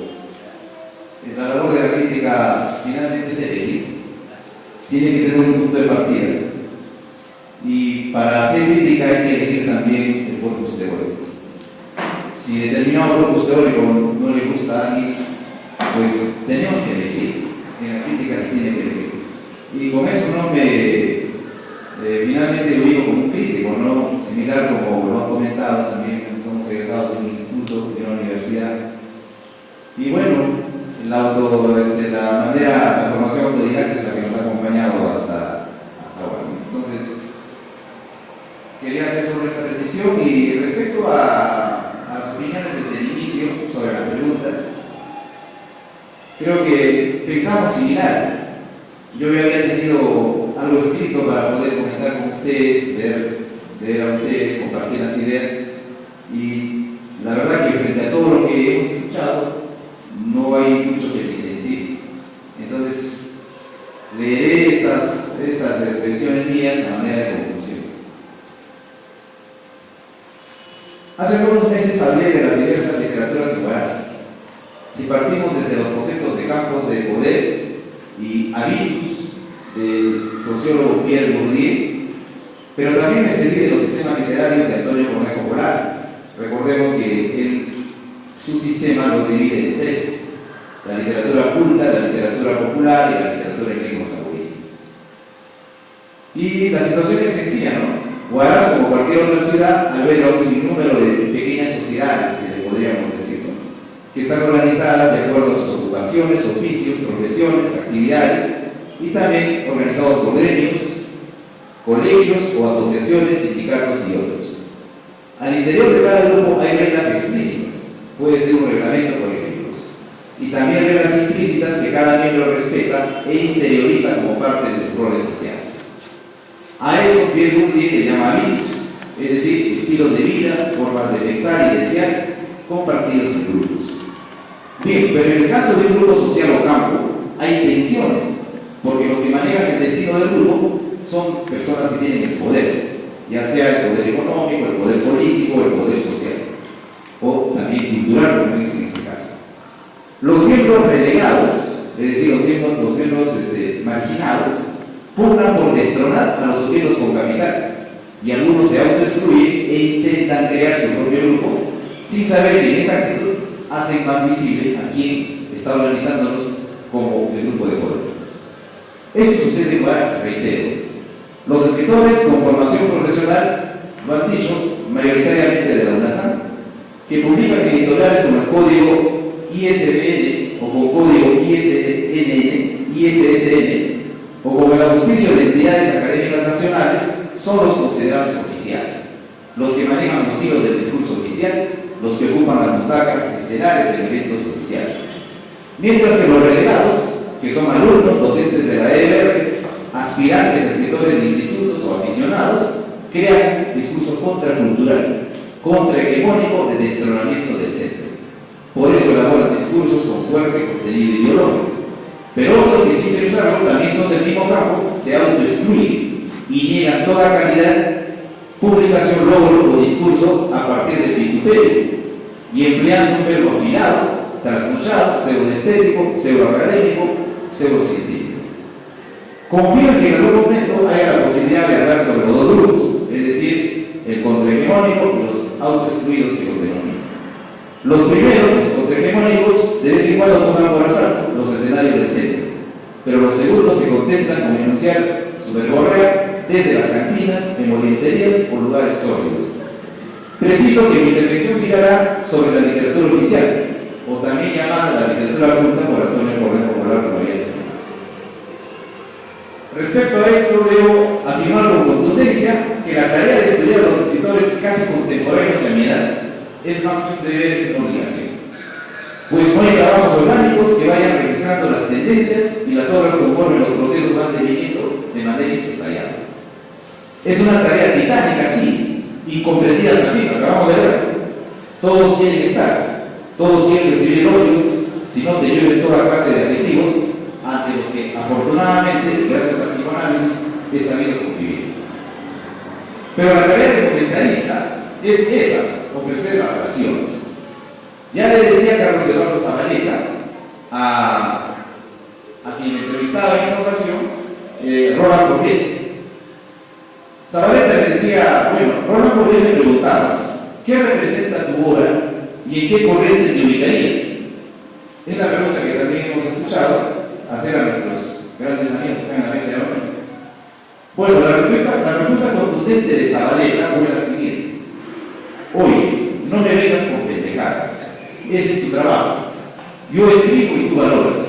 la labor de la crítica finalmente es elegir. Tiene que tener un punto de partida. Y para hacer crítica hay que elegir también el corpus teórico. Si determinado corpus teórico no le gusta a alguien, pues tenemos que elegir. En la crítica se tiene que elegir. Y con eso no me finalmente lo digo como un crítico, ¿no? Similar como lo han comentado también, somos egresados de un instituto, de una universidad. Y bueno, la formación autodidacta es la que nos ha acompañado hasta ahora. Entonces, quería hacer sobre esta precisión y respecto a las opiniones desde el inicio sobre las preguntas, creo que pensamos similar. Yo ya había tenido algo escrito para poder comentar con ustedes, leer a ustedes, compartir las ideas, y la verdad que frente a todo lo que hemos escuchado no hay mucho que disentir. Entonces leeré estas expresiones mías a manera de conclusión. Hace algunos meses hablé de las diversas literaturas en Huaraz. Si partimos desde los conceptos de campos de poder y habitus del sociólogo Pierre Bourdieu, pero también me serví de los sistemas literarios de Antonio Cornejo Polar. Recordemos que su sistema los divide en tres: la literatura culta, la literatura popular y la literatura en lenguas aborígenes. Y la situación es sencilla, ¿no? Huaraz, como cualquier otra ciudad, alberga un sinnúmero de pequeñas sociedades, si le podríamos decir, ¿no?, que están organizadas de acuerdo a sus ocupaciones, oficios, profesiones, actividades, y también organizados por gremios, colegios o asociaciones, sindicatos y otros. Al interior de cada grupo hay reglas explícitas, puede ser un reglamento, por ejemplo, y también reglas implícitas que cada miembro respeta e interioriza como parte de sus roles sociales. A eso Pierre Bourdieu le llama habitus, es decir, estilos de vida, formas de pensar y desear compartidos en grupos. Bien, pero en el caso de un grupo social o campo hay tensiones, porque los que manejan el destino del grupo son personas que tienen el poder, ya sea el poder económico, el poder político, el poder social, o también cultural, como es en este caso. Los miembros relegados, es decir, los miembros marginados, pugnan por destronar a los sujetos con capital, y algunos se autoexcluyen e intentan crear su propio grupo, sin saber que en esa actitud hacen más visible a quien está organizándolos como el grupo de poder. Esto sucede en Huaraz, reitero. Los escritores con formación profesional lo han dicho, mayoritariamente de la UNASAM, que publican editoriales con el código ISBN o con código ISNN, ISSN, o con el auspicio de entidades académicas nacionales, son los considerados oficiales, los que manejan los hilos del discurso oficial, los que ocupan las butacas estelares en eventos oficiales. Mientras que los relegados, que son alumnos, docentes de la EBR, aspirantes a escritores de institutos o aficionados, crean discurso contracultural, contrahegemónico de destronamiento del centro. Por eso elaboran discursos con fuerte contenido ideológico. Pero otros que sin pensarlo también son del mismo campo, se autoexcluyen y niegan toda calidad, publicación, logro o discurso a partir del vituperio, y empleando un verbo afilado, trasnochado, pseudoestético, pseudoacadémico, pseudocientífico. Confío en que en algún momento haya la posibilidad de hablar sobre los dos grupos, es decir, el contrahegemónico y los autoexcluidos que los denominan. Los primeros, los contrahegemónicos, de vez en cuando toman por asalto los escenarios del centro, pero los segundos se contentan con enunciar su verborrea desde las cantinas, en orienterías o lugares sórdidos. Preciso que mi intervención girará sobre la literatura oficial, o también llamada la literatura culta por Antonio Cornejo Polar, como había señalado. Respecto a esto, debo afirmar con contundencia que la tarea de estudiar a los escritores casi contemporáneos a mi edad es más que un deber, es una obligación. Pues no hay trabajos orgánicos que vayan registrando registrando las tendencias y las obras conforme los procesos van definiendo de manera insustrayada. Es una tarea titánica, sí, y comprendida también, lo acabamos de ver. Todos quieren estar, todos quieren recibir elogios, si no te llueven toda clase de adjetivos, ante los que afortunadamente, gracias al psicoanálisis, he sabido convivir. Pero la tarea de comentarista es esa, ofrecer valoraciones. Ya le decía Carlos Eduardo Zabaleta a quien entrevistaba en esa ocasión, Roland Forgés. Zabaleta le decía, bueno, Roland Forgés le preguntaba, ¿qué representa tu obra y en qué corriente te ubicarías? Es la pregunta que también hemos escuchado hacer a nuestros grandes amigos que están en la mesa de hoy. Bueno, la respuesta contundente de Zabaleta fue la siguiente: oye, no me vengas con pendejadas, ese es tu trabajo. Yo escribo y tú valoras.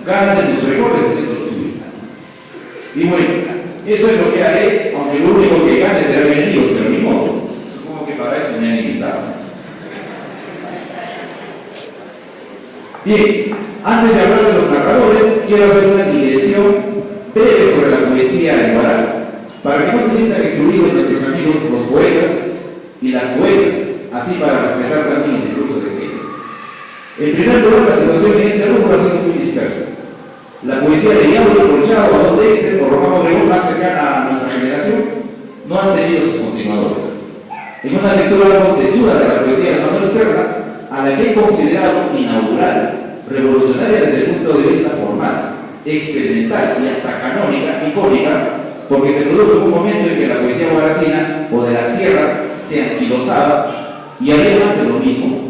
Gánate tus recortes haciendo lo tuyo. Y bueno, eso es lo que haré, aunque lo único que gane será enemigos, pero ni modo. Supongo que para eso me han invitado. Bien, antes de hablar de los narradores, quiero hacer una digresión breve sobre la poesía en Huaraz, para que no se sientan excluidos nuestros amigos los poetas y las poetas, así para respetar también el discurso de género. En primer lugar, la situación en este rubro ha sido muy dispersa. La poesía de Diablo, Colchado, Don Dexter o Román Obregón, más cercana a nuestra generación, no han tenido sus continuadores. En una lectura algo sesuda de la poesía de Manuel Serra, a la que he considerado inaugural, revolucionaria desde el punto de vista formal, experimental y hasta canónica, icónica, porque se produjo un momento en que la poesía huaracina o de la sierra se anquilosaba y había más de lo mismo.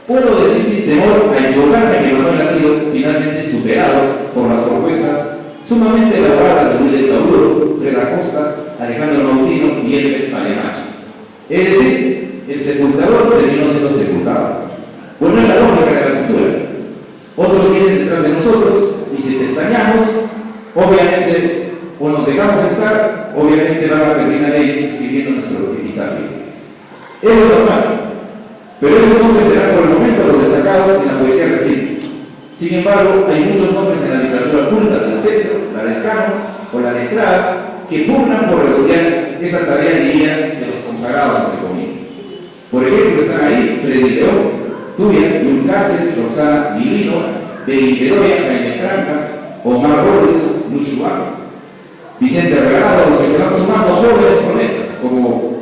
Puedo decir sin temor a equivocarme que Manuel ha sido finalmente superado por las propuestas sumamente elaboradas de Luis del Tauro, Fred Acosta, Alejandro Mautino y Elbert Palemacho. Es decir, el sepultador terminó siendo sepultado. Bueno, es la lógica de la cultura. Otros vienen detrás de nosotros y si te extrañamos, obviamente, o nos dejamos estar, obviamente van a terminar ahí escribiendo nuestro epitafio. Es lo normal. Pero esos nombres serán por el momento los destacados en la poesía reciente. Sin embargo, hay muchos nombres en la literatura culta del centro, la del canon o la letrada, que pugnan por redondear esa tarea, diría, de los consagrados, entre comillas. Por ejemplo, están ahí Freddy León, Turia, Yul Cáceres, Roxana Divino, Bedoya, Jaime Tranca, Omar Robles, Luis Chubaco, Vicente Regalado, los que se van sumando jóvenes promesas como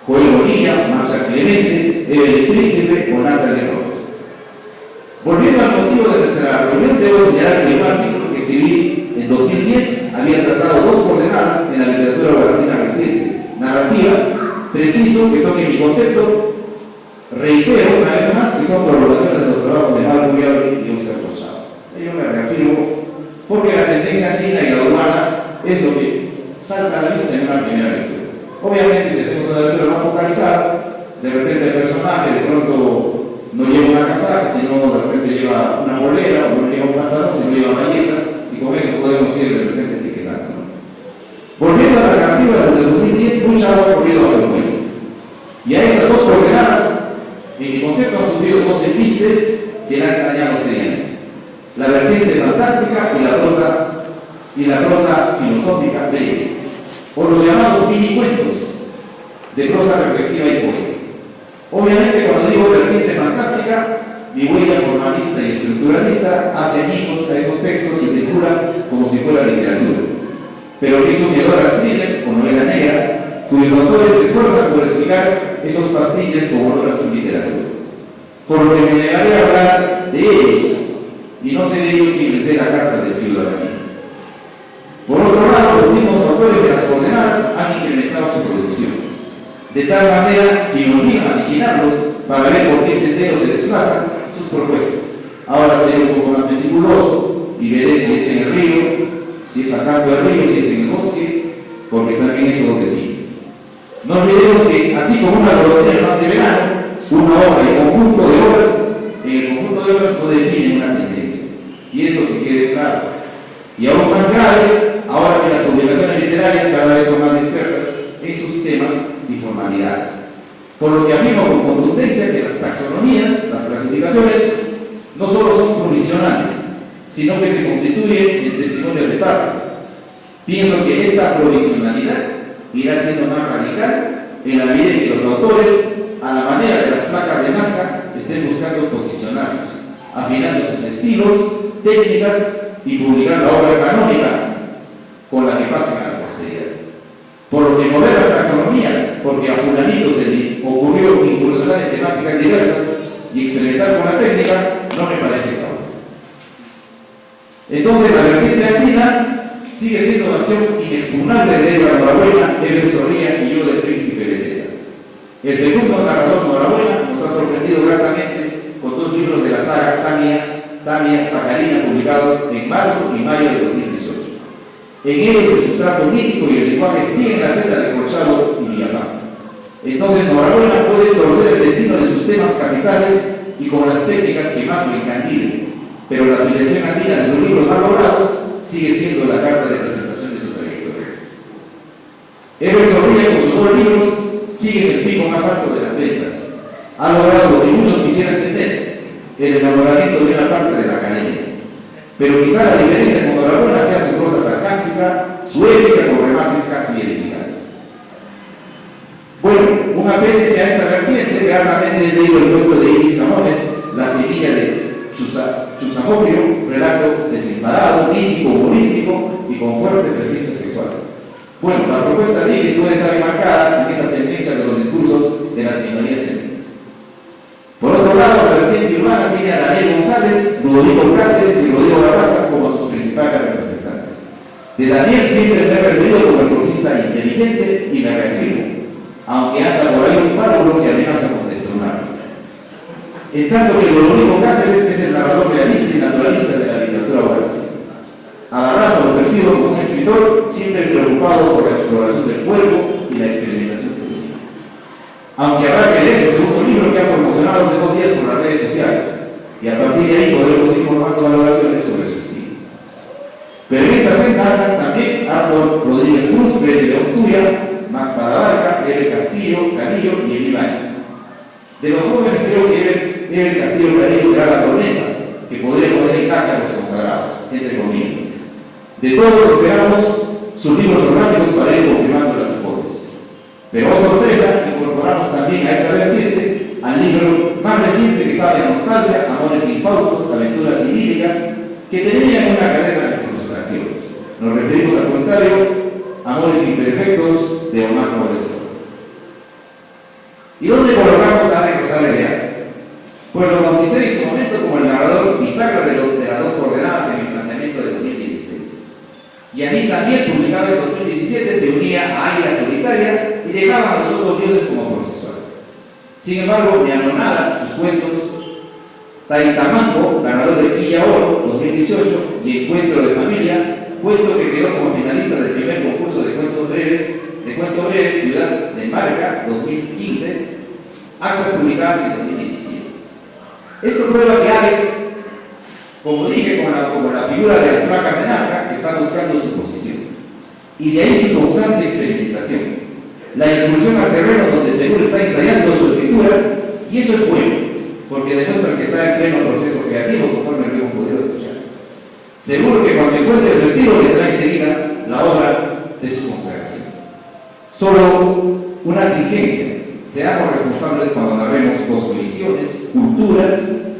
Joel Bonilla, Marcia Clemente, Evelyn Príncipe o Natalie Rojas. Volviendo al motivo de nuestra reunión, debo señalar que el artículo que escribí en 2010 había trazado dos coordenadas en la literatura huaracina reciente: narrativa, preciso, que son en mi concepto, reitero una vez más que son prolongaciones de los trabajos de Marco Viable y Oscar Colchado. Yo me reafirmo porque la tendencia andina y la urbana es lo que salta a la vista en una primera lectura. Obviamente, si hacemos una lectura más focalizada, de repente el personaje de pronto no lleva una casaca, sino de repente lleva una bolera, o no lleva un pantalón, sino lleva una galleta, y con eso podemos ir de repente etiquetando, ¿no? Volviendo a la narrativa, desde 2010 mucha agua ha corrido bajo el puente. Y a esas dos coordenadas, en mi concepto han sufrido dos embistes que la han dañado seriamente: la vertiente fantástica y la prosa filosófica breve, o los llamados mini cuentos de prosa reflexiva y poética. Obviamente, cuando digo vertiente fantástica, mi huella formalista y estructuralista hace añicos a esos textos y circula como si fuera literatura. Pero que es un hedor thriller o novela negra, cuyos autores se esfuerzan por explicar esos pastillas como obras en literatura. Por lo que me negaré a hablar de ellos, y no sé de ellos quien les dé la carta de ciudadanía. Por otro lado, los mismos autores de las coordenadas han incrementado su producción, de tal manera que me obligan a vigilarlos para ver por qué sendero se desplazan sus propuestas. Ahora seré un poco más meticuloso y veré si es en el río, si es sacando del río, si es en el bosque, porque también eso lo define. No olvidemos que, así como una golondrina no hace verano, una obra y un conjunto de obras, en el conjunto de obras no define una tendencia. Y eso que quede claro. Y aún más grave, ahora que las publicaciones literarias cada vez son más dispersas en sus temas y formalidades. Por lo que afirmo con contundencia que las taxonomías, las clasificaciones, no solo son provisionales, sino que se constituye en testimonios de parte. Pienso que esta provisionalidad irá siendo más radical en la medida en que los autores, a la manera de las placas de Nazca, estén buscando posicionarse, afinando sus estilos, técnicas y publicar la obra canónica con la que pasen a la posteridad. Por lo que mover las taxonomías, porque a fulanito se le ocurrió incursionar en temáticas diversas y experimentar con la técnica, no me parece claro. Entonces la vertiente andina sigue siendo bastión inexpugnable de Edgar Norabuena, Eber Zorrilla y yo del Príncipe Beteta. El fecundo narrador Norabuena nos ha sorprendido gratamente con 2 libros de la saga Tamia Pajarina, publicados en marzo y mayo de 2018. En ellos el sustrato mítico y el lenguaje siguen la senda de Corchado y Villapán. Entonces Norabuena puede torcer el destino de sus temas capitales y con las técnicas que más lo encandilen, pero la afiliación andina de sus libros más logrados sigue siendo la carta de presentación de su trayectoria. Eber Zorrilla con sus 2 libros sigue en el pico más alto de las ventas. Ha logrado lo que muchos quisieran entender, el enamoramiento de una parte de la academia. Pero quizá la diferencia con Norabuena sea su prosa sarcástica, su épica con remates casi edificantes. Bueno, un apéndice a esta vertiente, claramente he leído el cuento de Iris Camones, La semilla de Chusamoprio, relato desenfadado, crítico, humorístico y con fuerte presencia sexual. Bueno, la propuesta de Iris puede estar enmarcada en esa tendencia de los discursos de las minorías étnicas. Por otro lado, la vertiente urbana tiene a Daniel González, Rodrigo Cáceres y Rodrigo Barraza como sus principales representantes. De Daniel siempre me he referido como el prosista inteligente y me reafirmo, aunque anda por ahí un párvulo que amenaza con destronarlo. En tanto que Rodrigo Cáceres es el narrador realista y naturalista de la literatura valenciana. A Barraza lo percibo como un escritor siempre preocupado por la exploración del cuerpo y la experimentación política. Aunque habrá que leer su segundo libro que ha promocionado hace 2 días por las redes sociales, y a partir de ahí podremos ir formando valoraciones sobre su estilo. Pero en esta senda andan también Arthur Rodríguez Cruz, Freddy León Tuya, Max Badabarca, Eber Castillo, Cadillo y Eli Báñez. De los jóvenes creo que Eber Castillo Cadillo será la promesa que podré poner en cancha a los consagrados, entre comillas. De todos esperamos sus libros orgánicos para ir confirmando las hipótesis. Pero, oh sorpresa, incorporamos también a esta vertiente al libro más reciente que sabe a nostalgia, Amores infaustos, aventuras idílicas, que terminan una carrera de frustraciones. Nos referimos al comentario Amores imperfectos de Omar Molesto. ¿Y dónde colocamos a Alex Rosales de Arce? Pues lo bauticé en su momento como el narrador bisagra de las 2 coordenadas en mi planteamiento de 2016. Y a mí también, publicado en 2017, se unía a Águila Solitaria y dejaba a los otros dioses como procesual. Sin embargo, me anonada sus cuentos Taitamango, ganador de Quilla Oro 2018, y Encuentro de Familia, cuento que quedó como finalista del primer concurso de cuentos breves Ciudad de Marca 2015, actas publicadas en 2017. Esto prueba que Alex, como dije, como la figura de las placas de Nazca, está buscando su posición. Y de ahí su constante experimentación. La incursión a terrenos donde seguro está ensayando su escritura, y eso es bueno, porque demuestra que está en pleno proceso creativo, conforme lo hemos podido escuchar. Seguro que cuando encuentre su estilo tendrá enseguida la obra de su consagración. Solo una diligencia: seamos responsables cuando narremos cosmovisiones, culturas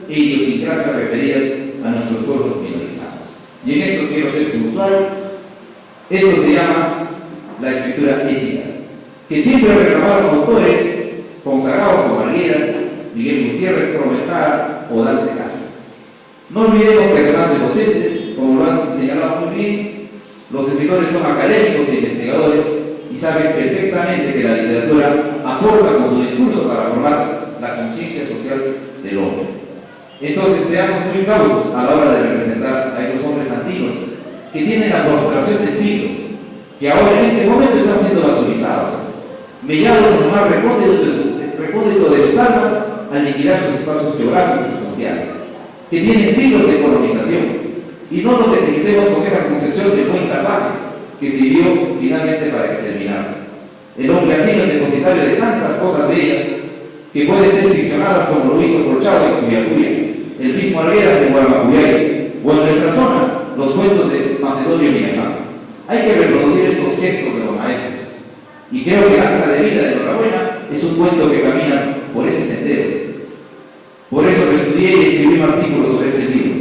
e idiosincrasias referidas a nuestros pueblos minorizados. Y en esto quiero ser puntual. Esto se llama la escritura ética, que siempre reclamaron autores consagrados como Arguedas, Miguel Gutiérrez, Prometara o Dante Castro. No olvidemos que además de docentes, como lo han señalado muy bien, los escritores son académicos e investigadores y saben perfectamente que la literatura aporta con su discurso para formar la conciencia social del hombre. Entonces seamos muy cautos a la hora de representar a esos hombres antiguos que tienen la prostración de siglos, que ahora en este momento están siendo basurizados, mellados en lo más recóndito de sus almas al liquidar sus espacios geográficos y sociales, que tienen siglos de colonización. Y no nos etiquetemos con esa concepción de buen salvaje que sirvió finalmente para exterminarnos. El hombre andino es depositario de tantas cosas bellas que pueden ser ficcionadas como lo hizo Corchado en Cuyacuya, el mismo Arguedas en Guamacuyay, o en nuestra zona, los cuentos de Macedonio Villafán. Hay que reproducir estos gestos de los maestros. Y creo que Danza de Vida de Enhorabuena es un cuento que camina por ese sendero. Por eso lo estudié y escribí un artículo sobre ese libro.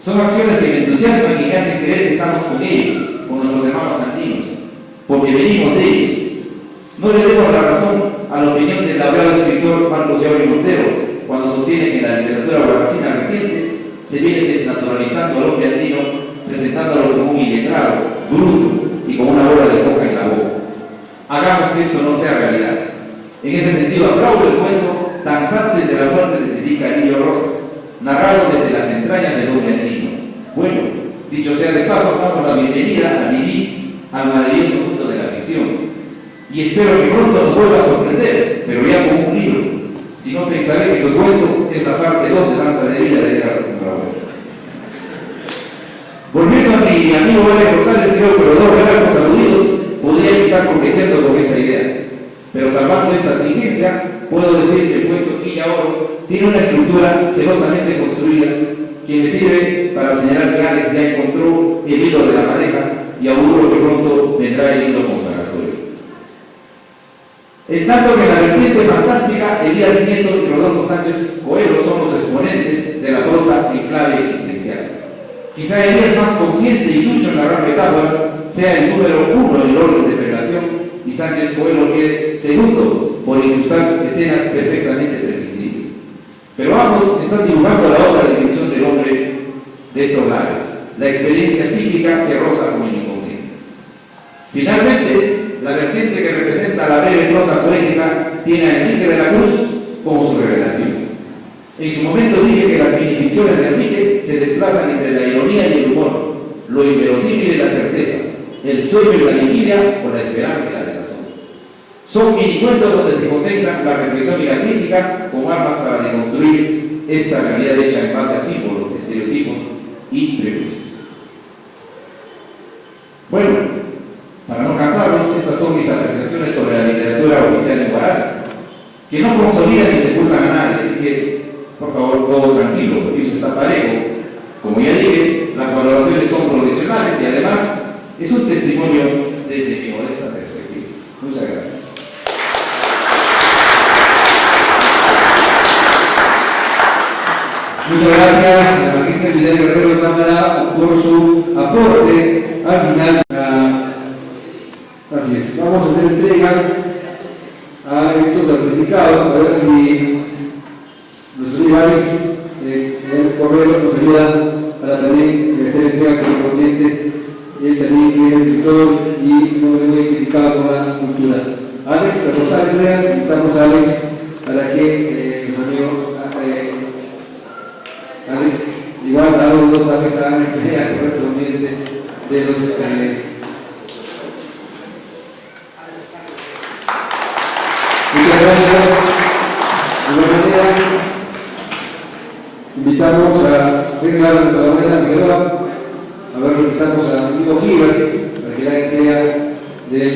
Son acciones que me entusiasman y me hacen creer que estamos con ellos, con nuestros hermanos andinos, porque venimos de ellos. No le demos la razón a la opinión del laureado escritor Marcos Yauri Montero cuando sostiene que la literatura huaracina reciente se viene desnaturalizando al hombre andino, presentándolo como un iletrado, bruto y con una bola de coca en la boca. Hagamos que esto no sea realidad. En ese sentido, aplaudo el cuento Danzantes de la muerte de Federica Lillo Rosas, narrado desde las entrañas del hombre andino. Bueno, dicho sea de paso, damos la bienvenida a Lili al maravilloso mundo de la ficción. Y espero que pronto nos vuelva a sorprender, pero ya como un libro. Si no, pensaré que su cuento es la parte 2 de Danza de Vida de Edgar Conrado. Volviendo a mi amigo Vale Rosales, creo que los dos relatos aludidos podrían estar coqueteando con esa idea. Pero salvando esta tingencia, puedo decir que el cuento Quilla Oro tiene una estructura celosamente construida que me sirve para señalar que Alex ya encontró el hilo de la pareja y auguro que pronto vendrá el hilo consagratorio. En tanto que en la vertiente fantástica, Elías Nieto y Rodolfo Sánchez Coelho son los exponentes de la prosa en clave existencial. Quizá Elías, más consciente y ducho en narrar metáforas, sea el número 1 en el orden de revelación y Sánchez Coelho quede segundo por ilustrar escenas perfectamente prescindibles. Pero ambos están dibujando la otra dimensión del hombre de estos lares, la experiencia psíquica que roza con el inconsciente. Finalmente, la vertiente que representa la breve prosa poética tiene a Enrique de la Cruz como su revelación. En su momento dije que las minificciones de Enrique se desplazan entre la ironía y el humor, lo inverosímil y la certeza, el sueño y la vigilia o la esperanza y la desazón. Son minicuentos donde se condensan la reflexión y la crítica como armas para deconstruir esta realidad hecha en base a símbolos, estereotipos y prejuicios. Bueno, para no cansarlos, estas son mis apreciaciones sobre la literatura oficial en Huaraz, que no consolidan ni sepultan a nadie, así que, por favor, todo tranquilo, porque eso está parejo. Como ya dije, las valoraciones son profesionales y además es un testimonio desde mi modesta perspectiva. Muchas gracias. Muchas gracias a la magistra Vidal Guerrero Cámara por su aporte al final. Así es, vamos a hacer entrega a estos certificados, a ver si nuestros rivales Correo nos ayuda para también hacer entrega correspondiente. Él también que es escritor y muy identificado con la cultura. Alex Rosales Reas, invitamos a Alex para que los amigos Alex, igual a los dos Alex hagan entrega correspondiente de los muchas gracias. De igual manera, invitamos a Edgar Palomera Figueroa. A ver, invitamos a Amigo Giver para que la entrega del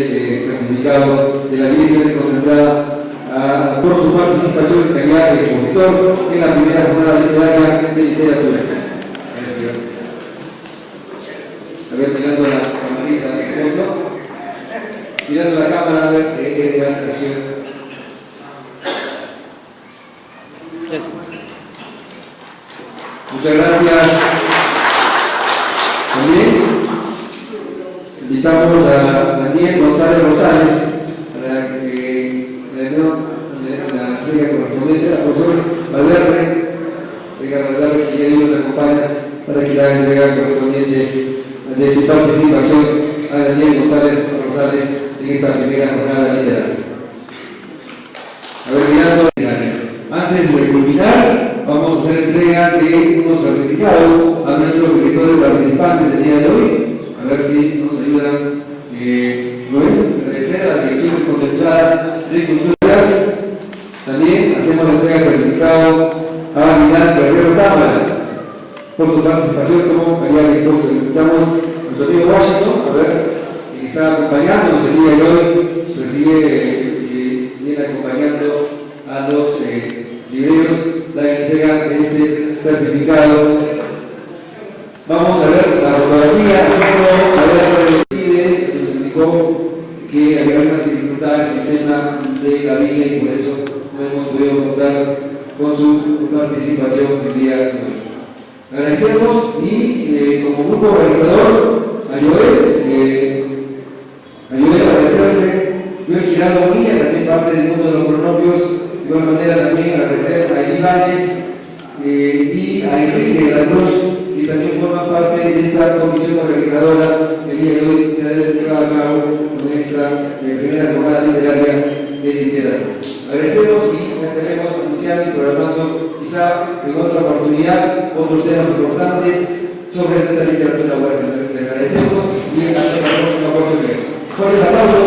certificado de la dirección concentrada por su participación en calidad de expositor en la primera jornada literaria de literatura. A ver, mirando la camarita de fondo, mirando la cámara, a ver, muchas gracias. También invitamos a Daniel González Rosales para que la entrega correspondiente a la profesora Valverde, que ya nos acompaña para que la entrega correspondiente de su participación a Daniel González Rosales en esta primera jornada literaria. A ver, mirando. Antes de culminar, vamos a hacer entrega de unos certificados a nuestros escritores participantes el día de hoy. A ver si nos ayudan. Bueno, agradecer a la Dirección Desconcentrada de Culturas. También hacemos la entrega del certificado a Vidal Guerrero Cámara por su participación como calidad de expositor. Invitamos a nuestro amigo Washington, a ver, que está acompañándonos el día de hoy, viene acompañando a los libreros la entrega de este certificado Vamos a ver la fotografía. Nos indicó que había unas dificultades en el tema de la vía y por eso no hemos podido contar con su participación el día de hoy. Agradecemos y como grupo organizador a Joel, agradecerle, Joel Giraldo Bonilla, también parte del mundo de los cronopios, de igual manera también agradecer a Eli Báñez y a Enrique de la Cruz, que también forman parte de esta comisión organizadora que el día de hoy se lleva a cabo con esta primera jornada literaria de literatura. Agradecemos y estaremos anunciando y programando quizá en otra oportunidad otros temas importantes sobre nuestra literatura huasteca. Les agradecemos y hasta la próxima oportunidad. Fuertes aplausos.